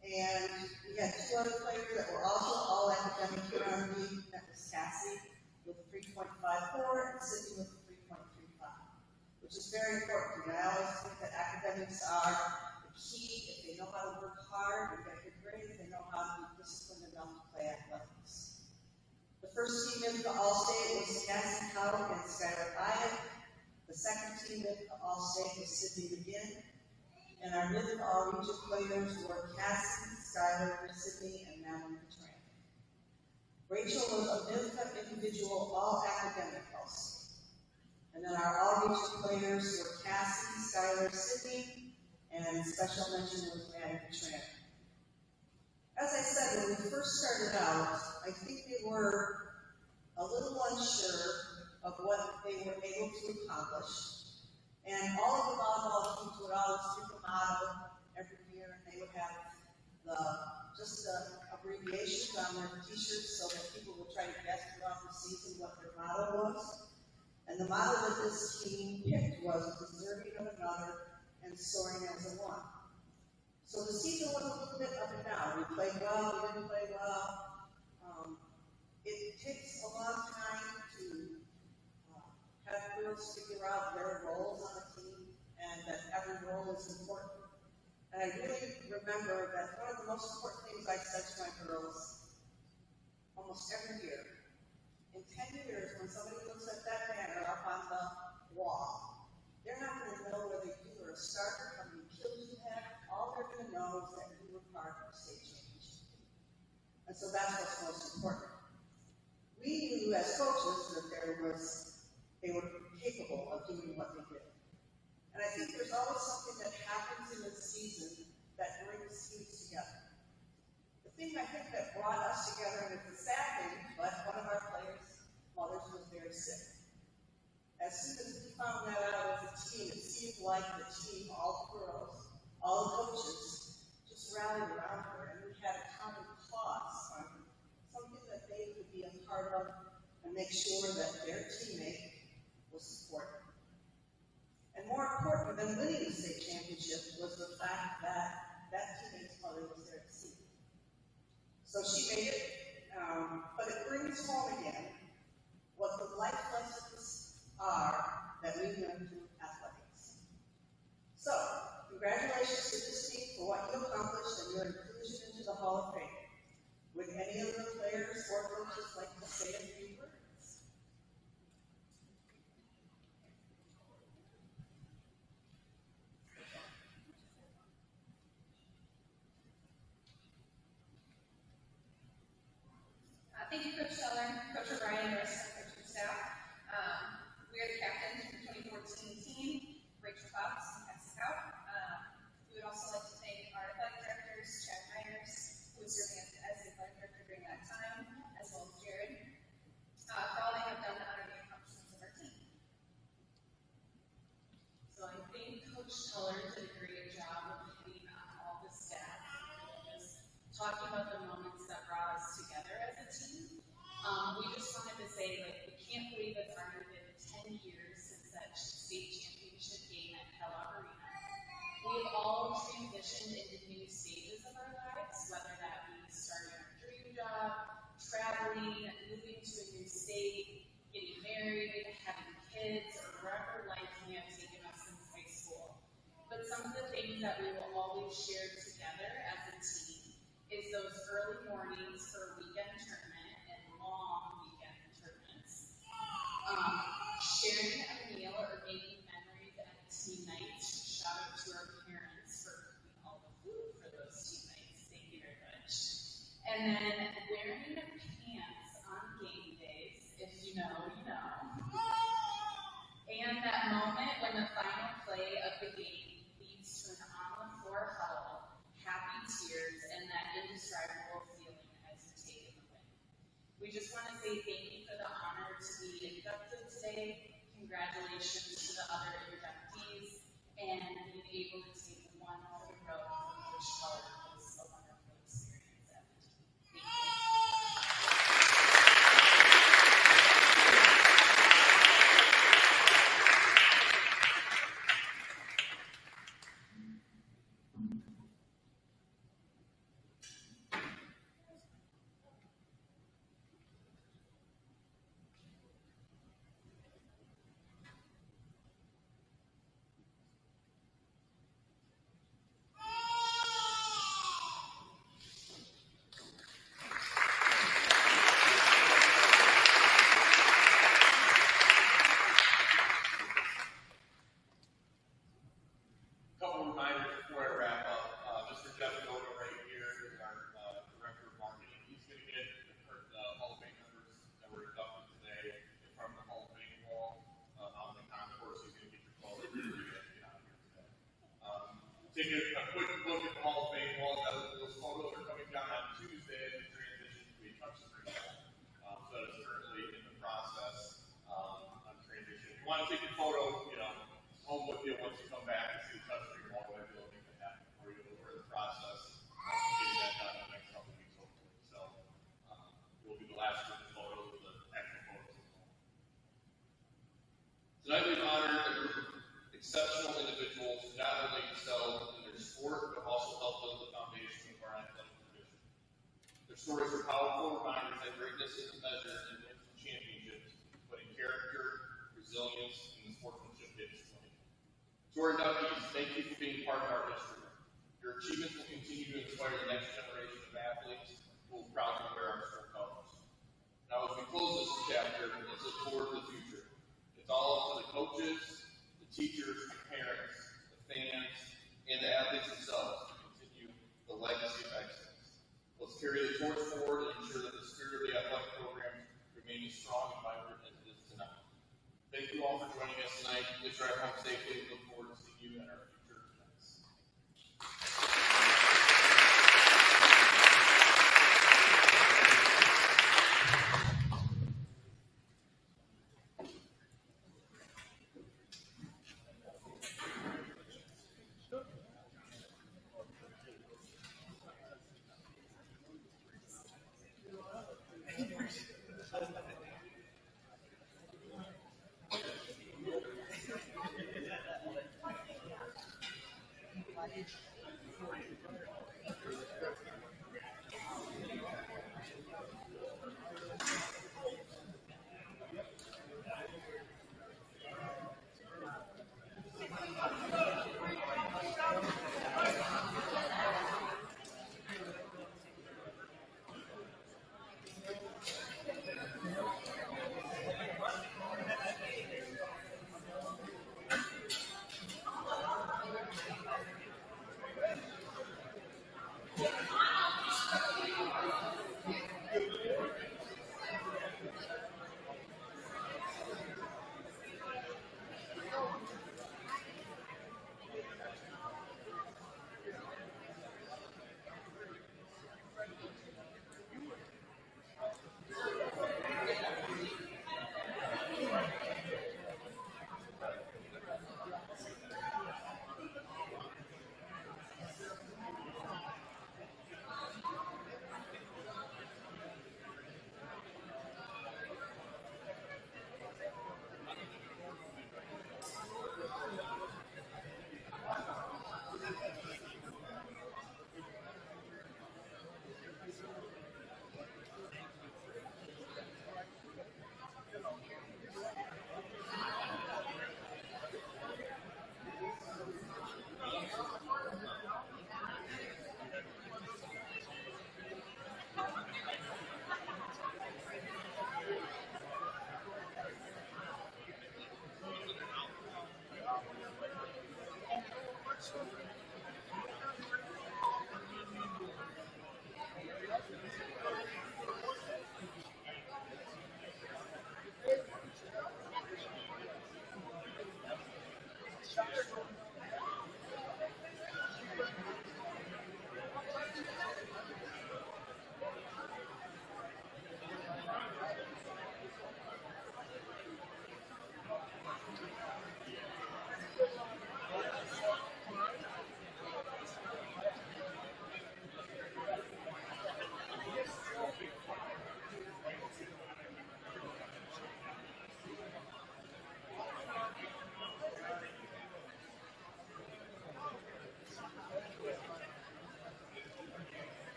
And we had 2 other players that were also All-Academic Huron League. That was Cassie with 3.54 and Sydney with 3.35, which is very important. I always think that academics are the key. If they know how to work hard and get good grades, they know how to be disciplined enough to play athletics. The first team in the All-State was Cassie Howe and Skylar Hyatt. The second team in the All-State was Sydney McGinn. And our mid all-region players were Cassie, Skylar, Sydney, and Madeline Petranek. Rachel was a mid-cut individual all-academic also. And then our all-region players were Cassie, Skylar, Sydney, and special mention was Madeline Petranek. As I said, when we first started out, I think they were a little unsure of what they were able to accomplish. And all of the volleyball teams would always pick a motto every year, and they would have just the abbreviations on their t-shirts so that people would try to guess throughout the season what their motto was. And the motto that this team picked was deserving of another and soaring as a one. So the season was a little bit up and down. We played well, we didn't play well. It takes a long time to have girls figure out their roles on a team and that every role is important. And I really remember that one of the most important things I said to my girls almost every year, in 10 years, when somebody looks at that banner up on the wall, they're not going to know whether you were a starter, how many kills you had. All they're going to know is that you were part of the state championship team. And so that's what's most important. We knew as coaches that they were capable of doing what they did. And I think there's always something that happens in the season that brings teams together. The thing I think that brought us together, and it's a sad thing, but one of our players' mothers was very sick. As soon as we found that out as a team, it make sure that their teammate was supported. And more important than winning the state championship was the fact that that teammate's mother was there to see. So she made it, but it brings home again what the life lessons are that we learn through athletics. So, congratulations to this team for what you accomplished and your inclusion into the Hall of Fame. Would any of the players or coaches like to say a few words? Thank you, Coach Seller, Coach O'Brien, and the rest of the coaching staff. We are the captains of the 2014 team, Rachel Fox and Texas Scout. We would also like to thank our athletic directors, Chad Myers, who was serving as the athletic director during that time, as well as Jared, for all they have done to honor the accomplishments of our team. So I think Coach Teller did a great job of hitting on all the stats, just talking about the moments that brought us together as a team. We just wanted to say, like, we can't believe it's already been 10 years since that state championship game at Kellogg Arena. We've all transitioned into new stages of our lives, whether that be starting our dream job, traveling, moving to a new state, getting married, having kids, or wherever life may have taken us since high school. But some of the things that we will always share together as a team is those early mornings for a weekend tournament and long weekend tournaments. Sharing a meal or making memories at team nights. Shout out to our parents for cooking all the food for those team nights. Thank you very much. And then wearing pants on game days. If you know, you know. And that moment when the final play of the game leads to an on-the-floor huddle, happy tears, and that indescribable feeling as you take in the win. We just want to say thank you for the honor to be inducted today. Congratulations to the other inductees, and being able to take one more row from Coach Teller was a wonderful experience at the team. Thank Couple reminders before I wrap up. Mr. Jeff Yoga right here is our director of marketing. He's going to get the Hall of Fame members that were inducted today in front of the Hall of Fame wall on the concourse. He's going to get your photo to get out of here today. Take a quick look at the Hall of Fame wall. Those photos are coming down on Tuesday as we transition to a touchscreen wall. So that is currently in the process on transition. If you want to take your photo, home with you once you come back and see the touchscreen wall, whatever you'll make that happen for you. We're in the process of getting that done in the next couple of weeks, hopefully. So we'll be the last group of photos with the actual photos. Tonight we've honored a group of exceptional individuals who not only excelled in their sport, but also helped build the foundation of our athletic tradition. Their stories are powerful reminders that greatness isn't measured in wins and championships, but in character, resilience, and the sportsmanship they display. To our inductees, thank you for being part of our history. Your achievements will continue to inspire the next generation of athletes who will proudly wear our school colors. Now, as we close this chapter, let's look forward to the future. It's all up to the coaches, the teachers, the parents, the fans, and the athletes themselves to continue the legacy of excellence. Let's carry the torch forward and ensure that the spirit of the athletic program remains strong and vibrant as it is tonight. Thank you all for joining us tonight. Please drive home safely. We look forward to seeing you in our future events.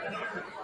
Thank you.